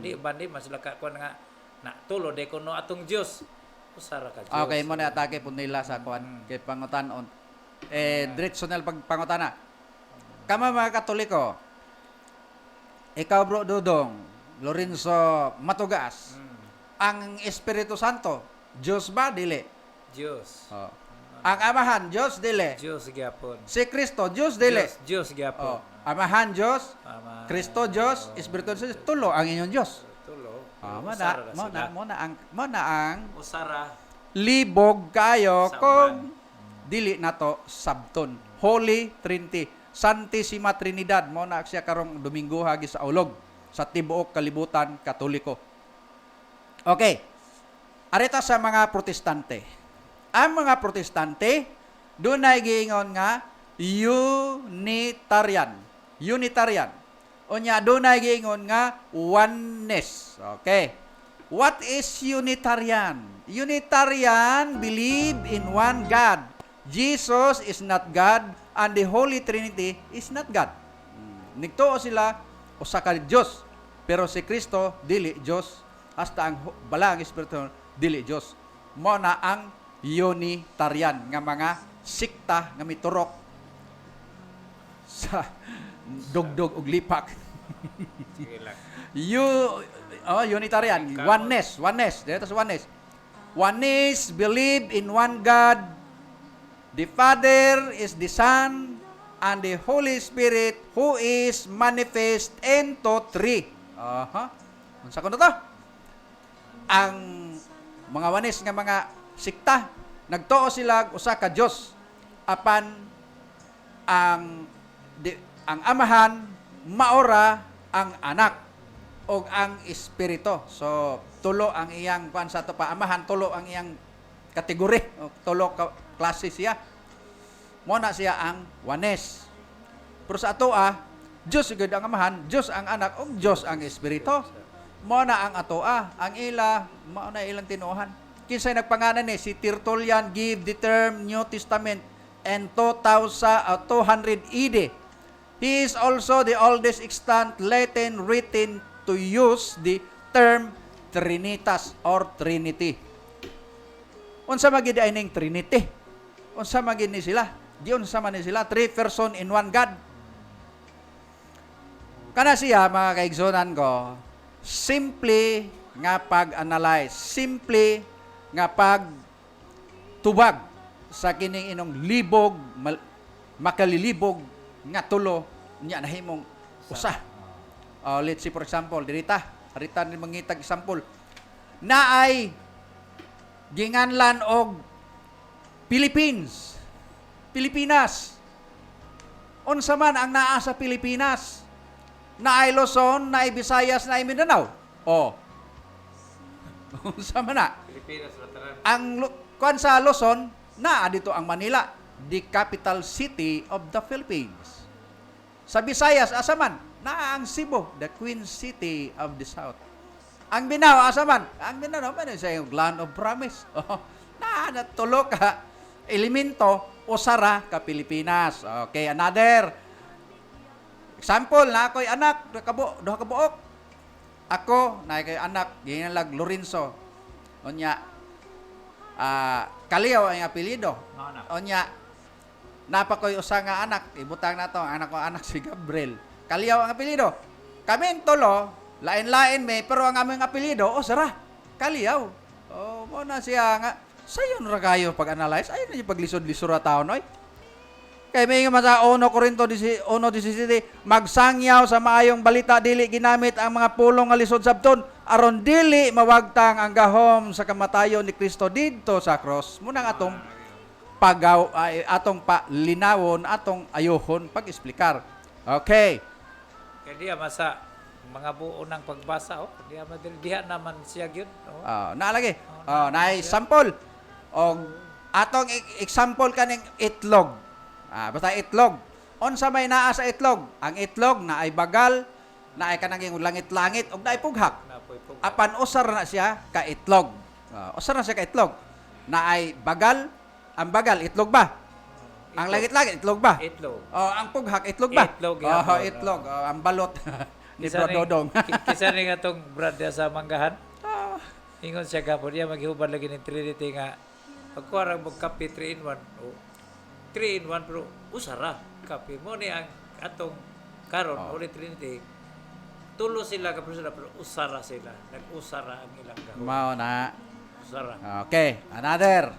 Di bandi mas sila ka kuan nga na tulo de kuno atong Dios. Usara ka Dios. Okay, mo na atake po nila sa kuan kay pangutanon. Diretso na pangutana. Kama mga Katoliko, ikaw bro Dudong, Lorenzo Matugas, ang Espiritu Santo, Diyos ba? Dili. Diyos. Oh. Ang Amahan, Diyos? Dili. Diyos gyapon. Si Kristo, Diyos? Dili. Diyos gyapon. Oh. Amahan, Diyos? Ama. Kristo, Diyos? Espiritu Santo, tulo ang inyong Diyos. Tulo. Mo na ang Usara libog kayo Sabtan. kung dili nato sabton. Holy Trinity, Santissima Trinidad mo na siya karong Domingo hagi sa ulog sa tibuok kalibutan Katoliko. Okay. Arita sa mga Protestante. Ang mga Protestante dunay giingon nga Unitarian. Unitarian. Unya dunay giingon nga oneness. Okay. What is Unitarian? Unitarian believe in one God. Jesus is not God and the Holy Trinity is not God. Nigtuo sila usa ka Dios, pero si Kristo dili Dios, hasta ang balang Espiritu dili Dios. Mo na ang Unitarian nga mga sikta nga miturok sa dugdog ug lipak. Sige lang. Unitarian, oneness. Dito sa oneness. Oneness believe in one God. The Father is the Son and the Holy Spirit who is manifest into three. Unsa kuno to? Ang mga oneness nga mga sikta nagtuo sila usa ka Dios apan ang Amahan maora ang anak og ang espiritu. So tulo ang iyang kuan sa to pa Amahan, tulo ang iyang kategori, tulo ka klase siya. Mo na siya ang oneness. Pero sa atoa, Dios gud ang Amahan, Dios ang anak ug Dios ang espiritu. Mo na ang atoa, ang ila mao na ilang tinuohan. Kinsay nagpangalan ni si Tertullian give the term New Testament and 200 AD. He is also the oldest extant Latin written to use the term Trinitas or Trinity. Unsa magid ay ning Trinity? Unsa magid ni sila? Di unsa man ni sila? Three person in one God. Kana siya mga kaigsunan ko, simple nga pag-analyze, simple nga pag-tubag sa kining inong libog, makalilibog nga tulo nya nahimong usa. Let's see for example, dirita ni mangitag example. Naay ginganlan og Pilipinas. Unsa man ang naa sa Pilipinas? Naay Luzon, naay Visayas, naay Mindanao. Unsa man na? Pilipinas veteran. Ang kuan sa Luzon, naa dito ang Manila, the capital city of the Philippines. Sa Visayas, asa man? Naa ang Cebu, the Queen City of the South. Ang Mindanao, asa man? Ang Mindanao, man sa land of promise. Naa na tulo ka elemento usara ka Pilipinas. Okay, another example na ako'y anak, duha ka buok. Ako, na kay anak, ginalag Lorenzo. Onya, Kaliaw ang apelyido. Onya, napakoy usa nga anak, ibutang na to, anak ko anak si Gabriel. Kaliaw ang apelyido. Kami tulo, lain-lain may, pero ang aming apelyido, Sara, Kaliaw. Mo na siya nga, sayon ra kayo pag-analyze, ayun na yung paglisod-lisod ra taon, oy. Kaya may nga sa 1 Corinto 1:17, magsangyaw sa maayong balita, dili ginamit ang mga pulong nga lisod sabton, aron dili mawagtang ang gahom sa kamatayon ni Kristo didto sa cross. Munang atong atong palinawon, atong ayohon pag-explikar. Okay. Kaya diya masa mga buo ng pagbasa, diha naman siya gyud. Naalagi. Naay sample. Atong example kaning itlog. Basta itlog. Unsa may naa sa itlog? Ang itlog na ay bagal, na ay kanang langit-langit, ug na ay pughak. Apan usar na siya ka itlog. Usar na siya ka itlog. Na ay bagal, ang bagal, itlog ba? Ang langit-langit, itlog ba? Itlog. Ang pughak, itlog ba? Itlog. Itlog. Ang balot. ni Bro Dodong. Kisa ni nga tong brad niya sa Manggahan. Ingon siya gapon niya maghihubad lagi ng Trinity nga pagkuha mo kape 3 in 1. Oh, 3 in 1 pero usara kape mo ni ang atong karon Holy Trinity. Tulo sila ka pero usara sila. Nag-usara ang ilang gahon. Mao na. Usara. Okay, another.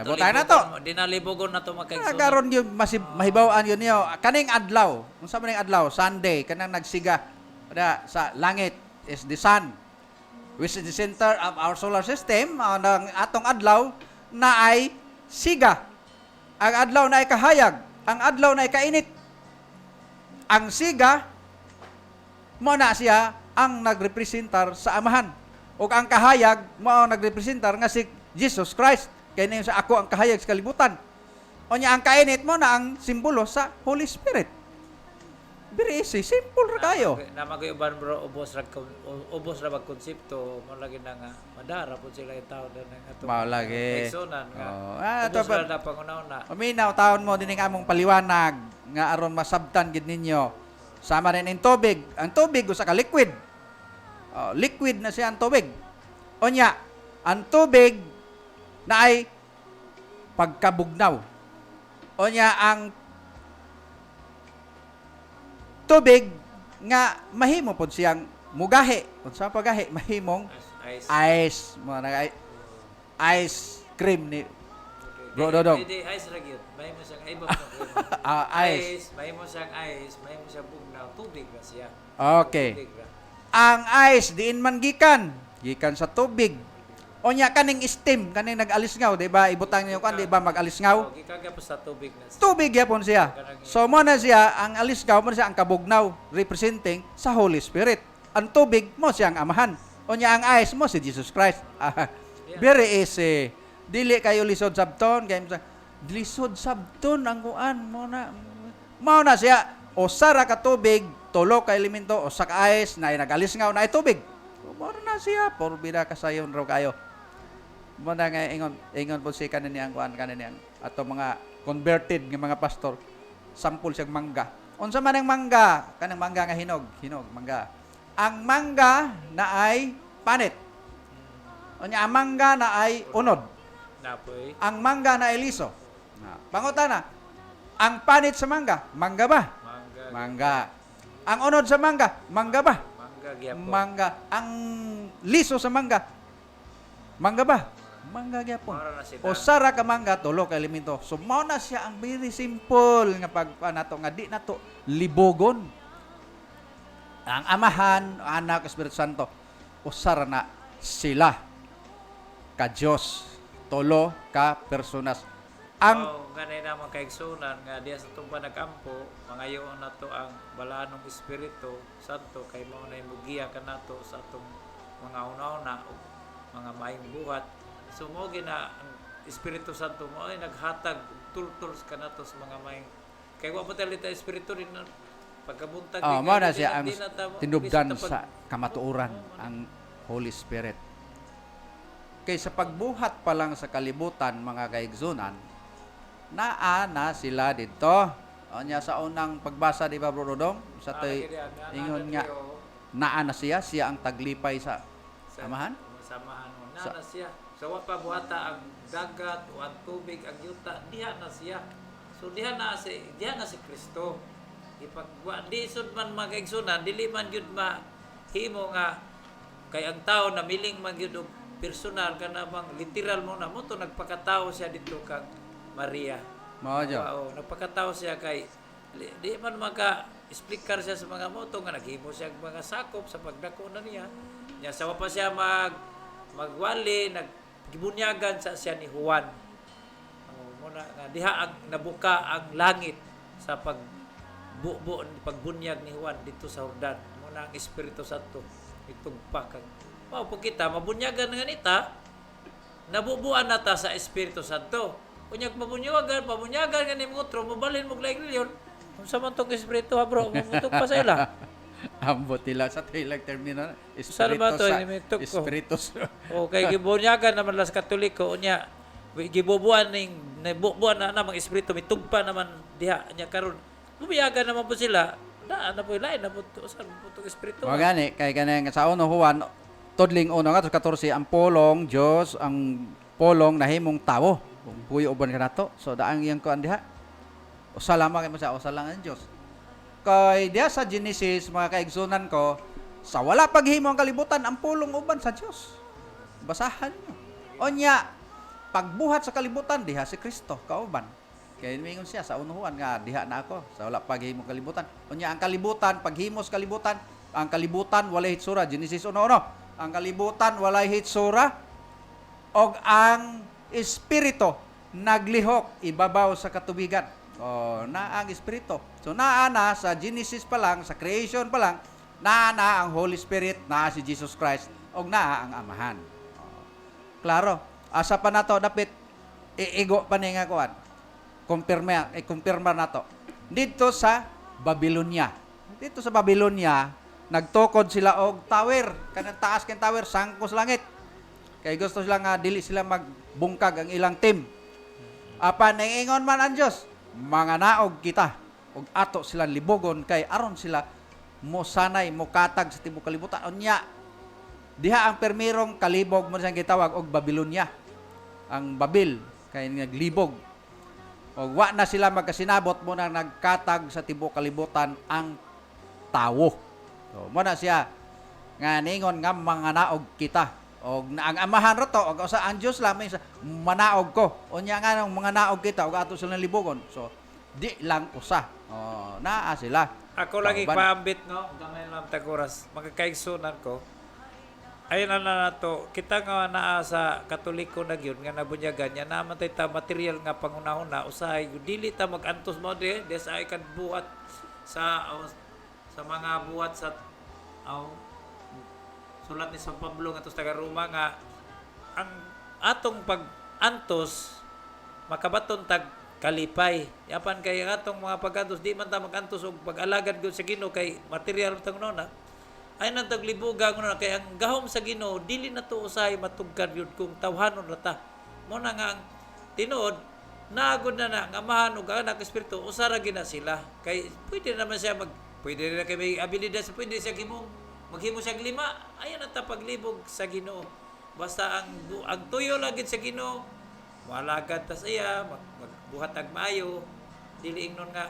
Butay na to. Dinalibogon na to magkaigsunan. Karon yun mahibawaan yun niyo. Kaning adlaw, unsa man ning adlaw? Sunday kanang nagsiga sa langit is the sun, which is the center of our solar system. Ang atong adlaw na ay siga. Ang adlaw na ay kahayag. Ang adlaw na ay kainit. Ang siga mo na siya ang nagrepresentar sa amahan. O ang kahayag mo ang nagrepresentar nga si Jesus Christ. Kaya na sa ako ang kahayag sa kalibutan. O niya ang kainit mo na ang simbolo sa Holy Spirit. Very easy. Simple ra kayo. Namagayuban bro, ubos ra bag konsepto, mo lagi na nga madara po sila yung tao na nga atong Mao lagi. kaigsunan nga. Ito Ubos ra na pangunauna. Uminaw, taon mo din among paliwanag nga aron masabtan gid ninyo. Sama rin ang tubig. Ang tubig usa ka liquid. Liquid na siya ang tubig. O nya, ang tubig na ay pagkabugnaw. O nya, ang tubig nga mahimo pod siyang mugahi. Unsa pagahi? Mahimong ice. Mo na ice cream ni Bro Dodong. Hindi ice ra gyud. Mahimo siyang iba Ice. mahimo siyang ice, mahimo siyang bugnaw, tubig ra siya. Okay. Tubig ra. Ang ice diin man gikan sa tubig. O nya kaning steam kaning nag-alisngaw, di ba? Ibutang niyo kan, di ba mag-alisngaw? Gikagya po sa tubig na siya. Tubig yapon siya. So mo na siya ang alisngaw mo na siya ang kabugnaw representing sa Holy Spirit. Ang tubig mo siya ang amahan. O nya ang ice mo si Jesus Christ. Very easy. Dili kayo lisod sabton kay lisod sabton ang kuan mo na. Mao na siya o sara ka tubig, tulo ka elemento o sa ice na nag-alisngaw na ay tubig. Mo na siya porbida kasayon raw kayo. Mo na nga ingon po si kanin ang kuan kanin ang ato mga converted nga mga pastor. Sampol siyang mangga. Unsa man ang mangga? Kanang mangga nga hinog, mangga. Ang mangga na ay panit. O nya ang mangga na ay unod. Napoy. Ang mangga na ay liso. Pangutana, ang panit sa mangga, mangga ba? Mangga. Ang unod sa mangga, mangga ba? Mangga gyapon. Mangga. Ang liso sa mangga, mangga ba? Mangga gyapon. Mara na sila. O sara ka mangga, tulo ka elemento. So mao na siya ang very simple nga pagpanato nga di nato libogon. Ang Amahan, Anak, Espiritu Santo, usara na sila ka Dios, tulo ka personas. Ang ganay na mga kaigsunan nga diya sa itong panagkampo, mangayoon na to ang balanong Espiritu Santo kay mao na imugiya ka nato sa atong mga una-una o mga maayong buhat. So mo gina ang Espiritu Santo mo ay naghatag tultuls ka nato sa mga maayong kay wa pa talita Espiritu rin na pagkabuntag mao na siya ang tinubdan sa kamatuoran, ang Holy Spirit. Kay sa pagbuhat pa lang sa kalibutan, mga kaigsunan, naa na sila dito. O niya sa unang pagbasa, di ba, Bro Dodong? Sa to'y ingon nga, naa na siya ang taglipay sa Amahan. Samahan mo na siya. So wa pa buhata ang dagat o ang tubig, ang yuta, diha na siya. So diha na si Kristo. Di sud man magaigsunan, dili man gyud mahimo nga kay ang tao na miling man gyud og personal kana bang literal mo na mo to nagpakatao siya dito kag Maria. Mao jo. Oo, nagpakatao siya kay di man maka explicar siya sa mga moto nga naghimo siya og mga sakop sa pagdako na niya. Nya sawa pa siya magwali naggibunyagan sa siya ni Juan. Muna nga diha ang nabuka ang langit sa pagbunyag ni Juan dito sa Jordan. Muna ang Espiritu Santo itugpa kag mao po kita mabunyagan nga nita nabubuan nata sa Espiritu Santo. Unyag pabunyagan nga nimo utro mabalhin mo laing reliyon. Unsa man tong Espiritu ha bro? Mutok pa sa ila. Ambot nila sa tilag termino. Salma to, Espiritu sa. Okay, gibunyagan naman las Katoliko unya gibubuan ning nabubuan na namang Espiritu mitugpa naman diha nya karon bubuyagan naman po sila na po lain na po usan po tong espiritu. Mga gani, kay kanang sa uno Juan, tudling uno nga 14, ang polong Dios, ang polong nahimong tawo. Kung puyo uban ka nato. So daang iyang kuan diha. Usa lamang mo sa usa lang ang Dios. Kay diha sa Genesis, mga kaigsunan ko, sa wala paghimo ang kalibutan, ang pulong uban sa Dios. Basahan niyo. Onya, pagbuhat sa kalibutan diha si Kristo kauban. Kaya mingon siya sa unuhan nga diha na ako sa wala paghimo kalibutan. Unya ang kalibutan, paghimo sa kalibutan, ang kalibutan walay hitsura. Genesis 1:1. Ang kalibutan walay hitsura og ang espiritu naglihok ibabaw sa katubigan. Oh, na ang espiritu. So naa na sa Genesis pa lang, sa creation pa lang, naa na ang Holy Spirit, naa si Jesus Christ, og naa ang Amahan. Oh, klaro. Asa pa nato dapit iigo pa ni nga kuan. Kumpirma nato. Dito sa Babylonia. Dito sa Babylonia, nagtukod sila og tower, kanang taas ken tower sangkos langit. Kay gusto sila nga dili sila magbungkag ang ilang team. Apan naingon man ang Dios, mga naog kita ug ato sila libogon kay aron sila mo sanay mo katag sa tibuok kalibutan. Unya diha ang permirong kalibog mo siyang gitawag og Babylonia. Ang Babil kay naglibog. O wa na sila magkasinabot mo na nagkatag sa tibuok kalibutan ang tawo. So mo na siya nga ningon nga mga naog kita. Og ang Amahan ra to og sa ang Dios lamay sa manaog ko. Unya nga nang mga naog kita og ato sila libogon. So di lang usa. Oh, naa sila. Ako lagi Kauban. paambit no, gamay lang taguras. Magkakaigsunan ko. Ayun na nato, kita nga naa sa Katoliko na gyud nga nabunyagan nya naman tay ta material nga pangunahuna usahay dili ta magantos mo di sa kan buhat sa mga buhat sa sulat ni San Pablo nga taga Roma nga ang atong pag-antos makabaton tag kalipay. Yapan kay atong mga pag-antos di man ta magantos og pag-alagad gyud sa Ginoo kay material tang nona. Ay nang taglibuga ko na kay ang gahom sa Ginoo dili na to usahay matugkad yun kung tawhanon ra ta. Mo na nga ang tinuod naagod na ang Amahan ug anak espiritu usara gina sila kay pwede naman siya pwede na kay may abilidad sa pwede siya maghimo siya lima ayan ang paglibog sa Ginoo basta ang tuyo lagid sa Ginoo malagad ta siya magbuhat ag maayo dili ingnon nga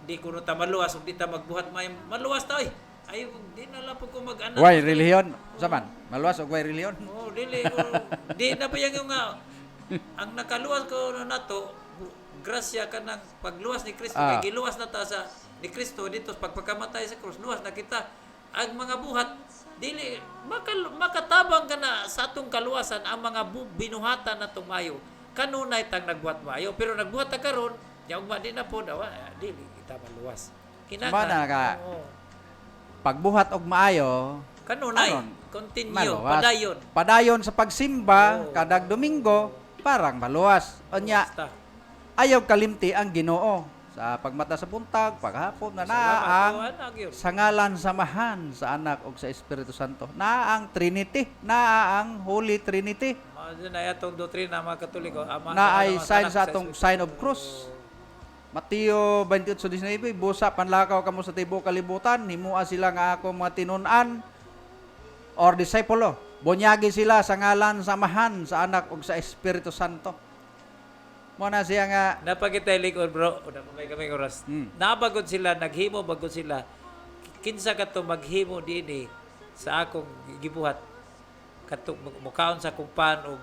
di kuno ta maluwas ug di ta magbuhat maayo maluwas ta oy. Ayaw kung di na lang po ko mag-anak. Why relihiyon? Saman, maluwas og why relihiyon? Oo, dili ko. Di na pa yung nga, ang nakaluwas ko na nato, grasya ka ng pagluwas ni Kristo. Kaya giluwas na ta sa ni Kristo dito, pagpagkamatay sa krus, luwas na kita. Ang mga buhat, dili, makatabang ka na sa atong kaluwasan ang mga binuhatan na tumayo. Kanunay tang nagbuhat mayo. Pero nagbuhat na karon, yung di na po, dili, kita maluwas. Sabana ka. Pagbuhat og maayo kanunay continue padayon sa pagsimba kadag Domingo parang maluwas unya basta. Ayaw kalimti ang Ginoo sa pagmata sa buntag paghapon na ang sa ngalan samahan sa Anak ug sa Espiritu Santo na ang Trinity na ang Holy Trinity na atong doktrina mga Katoliko na ay sign sa atong sign of cross. Mateo 28:19, busa panlakaw kamo sa tibuok kalibutan, himua sila nga ako mga tinun-an or disciple. Bunyagi sila sa ngalan samahan sa Anak ug sa Espiritu Santo. Mo na siya nga napakitay likod bro, una pa may kami oras. Nabagod sila, naghimo bagod sila. Kinsa kadto maghimo dinhi sa akong gibuhat. Kadto mukaon sa akong pan og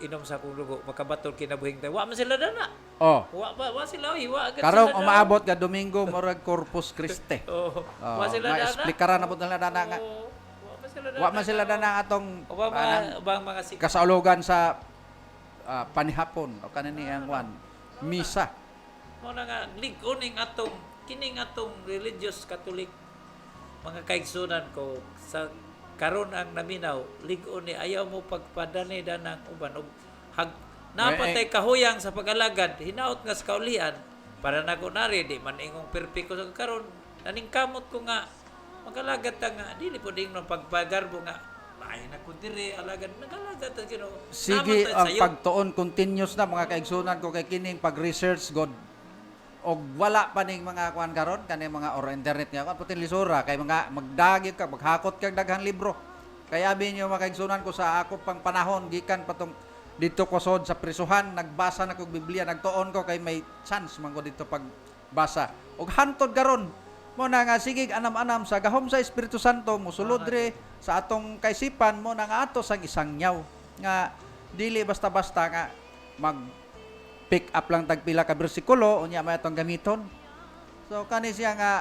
inom sa akong dugo, makabaton kinabuhing tayo. Wa man sila dana. Oh. Wa sila wa agad karong sila umaabot nga Domingo murag Corpus Christi. Wa sila dana. Explikaran na pud nila dana nga. Wa man sila dana atong ubang mga kasaulugan sa panihapon o kanini ang misa. Mo na nga lig-uning atong kining atong religious Catholic mga kaigsunan ko sa karon ang naminaw lig-on ni ayaw mo pagpadani danang uban og napatay kahuyang sa pag-alagad hinaot nga sa kaulian para nako nari di man ingong perpiko sa karon naning kamot ko nga mag-alagad ta nga dili po ding pagpagarbo nga ay nako dire alagad nag-alagad ta Ginoo sige ang pagtuon continuous na mga kaigsunan ko kay kining pag-research God og wala pa ning mga kuan karon kani mga or internet nga kuan putin lisura kay mga magdagi ka maghakot kag daghang libro. Kaya abi niyo makaigsunan ko sa ako pang panahon gikan patong dito ko sod sa prisuhan nagbasa na kog Biblia nagtuon ko kay may chance man ko dito pagbasa. Og hantod karon mo na nga sige anam-anam sa gahom sa Espiritu Santo mosulod re sa atong kaisipan mo na nga ato sang isang nyaw nga dili basta-basta nga mag pick up lang tagpila ka bersikulo unya may atong gamiton. So kani siya nga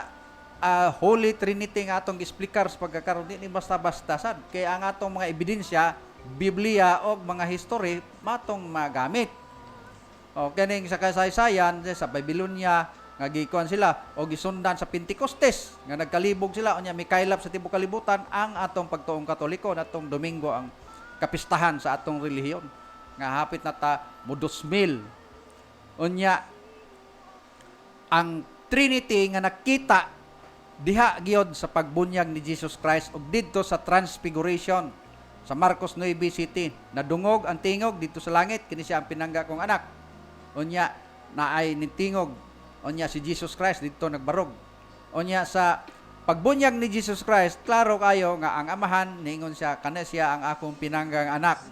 Holy Trinity nga atong explicar sa pagkakaroon di basta-basta sad kay ang atong mga ebidensya Biblia o mga history matong magamit. O kaning sa kasaysayan sa Babylonia nga gikuan sila o gisundan sa Pentecostes nga nagkalibog sila unya may kaylap sa tibuok kalibutan ang atong pagtuong Katoliko natong Domingo ang kapistahan sa atong relihiyon nga hapit na ta mo 2000 unya ang Trinity nga nakita diha gyud sa pagbunyag ni Jesus Christ ug didto sa Transfiguration sa Marcos 9 City nadungog ang tingog dito sa langit kini siya ang pinangga kong anak unya naay nitingog unya si Jesus Christ dito nagbarog unya sa pagbunyag ni Jesus Christ klaro kayo nga ang amahan ningon siya kana siya ang akong pinanggang anak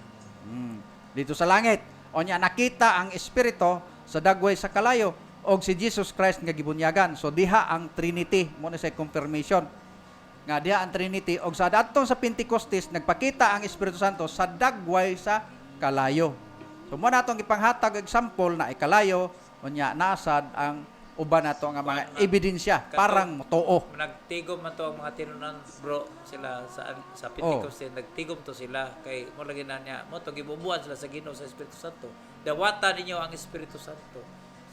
dito sa langit unya nakita ang espiritu sa dagway sa kalayo og si Jesus Christ nga gibunyagan. So diha ang Trinity mo na sa confirmation. Nga diha ang Trinity og sa adtong sa Pentecostes nagpakita ang Espiritu Santo sa dagway sa kalayo. So mo natong ipanghatag example na ikalayo unya nasad ang uban nato nga mga ebidensya parang motoo. Nagtigom man to ang mga tinunan bro sila sa Pentecost nagtigom to sila kay mo lagi na niya mo to gibubuan sila sa Ginoo sa Espiritu Santo. Dawata ninyo ang Espiritu Santo.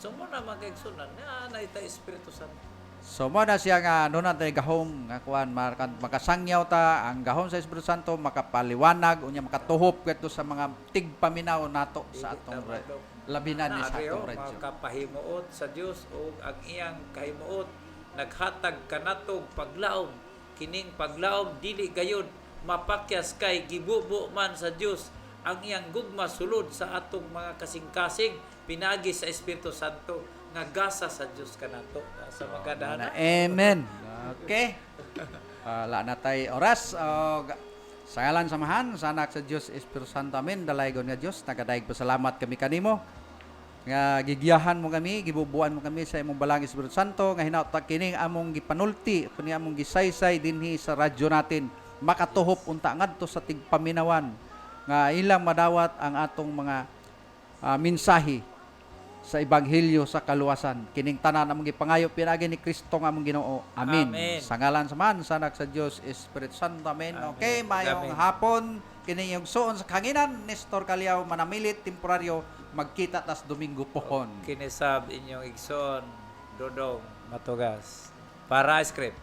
So mo na magigsunan na ita Espiritu Santo. So mo na siya nga nunan tay gahom nga kuan makasangyaw ta ang gahom sa Espiritu Santo makapaliwanag unya makatuhop kadto sa mga tigpaminaw nato sa atong labinan ni sa atong radyo. Makapahimuot sa Dios o ang iyang kahimuot naghatag kanatog paglaom kining paglaom dili gayud mapakyas kay gibubo man sa Dios ang iyang gugma sulod sa atong mga kasing-kasing pinagi sa Espiritu Santo nga gasa sa Dios kanato sa magadahan. Amen. Okay. Wala na tay oras sa ngalan samahan sa anak sa Dios Espiritu Santo amen dalaygon nga Dios nagadaig pasalamat kami kanimo nga gigiyahan mo kami gibubuan mo kami sa imong balang Espiritu Santo nga hinautag kining among gipanulti kini among gisaysay dinhi sa radyo natin makatuhop unta ngadto sa tigpaminawan nga ilang madawat ang atong mga mensahe sa ebanghelyo sa kaluwasan kining tanan among gipangayo pinagi ni Kristo nga among Ginoo amen. Sa ngalan samahan sa anak sa Dios Espiritu Santo amen. Okay mayong hapon kini yung suon sa kanginan Nestor Calao manamilit temporaryo magkita tas Domingo pohon. Kinisab inyong igsoon Dodong Matugas para script.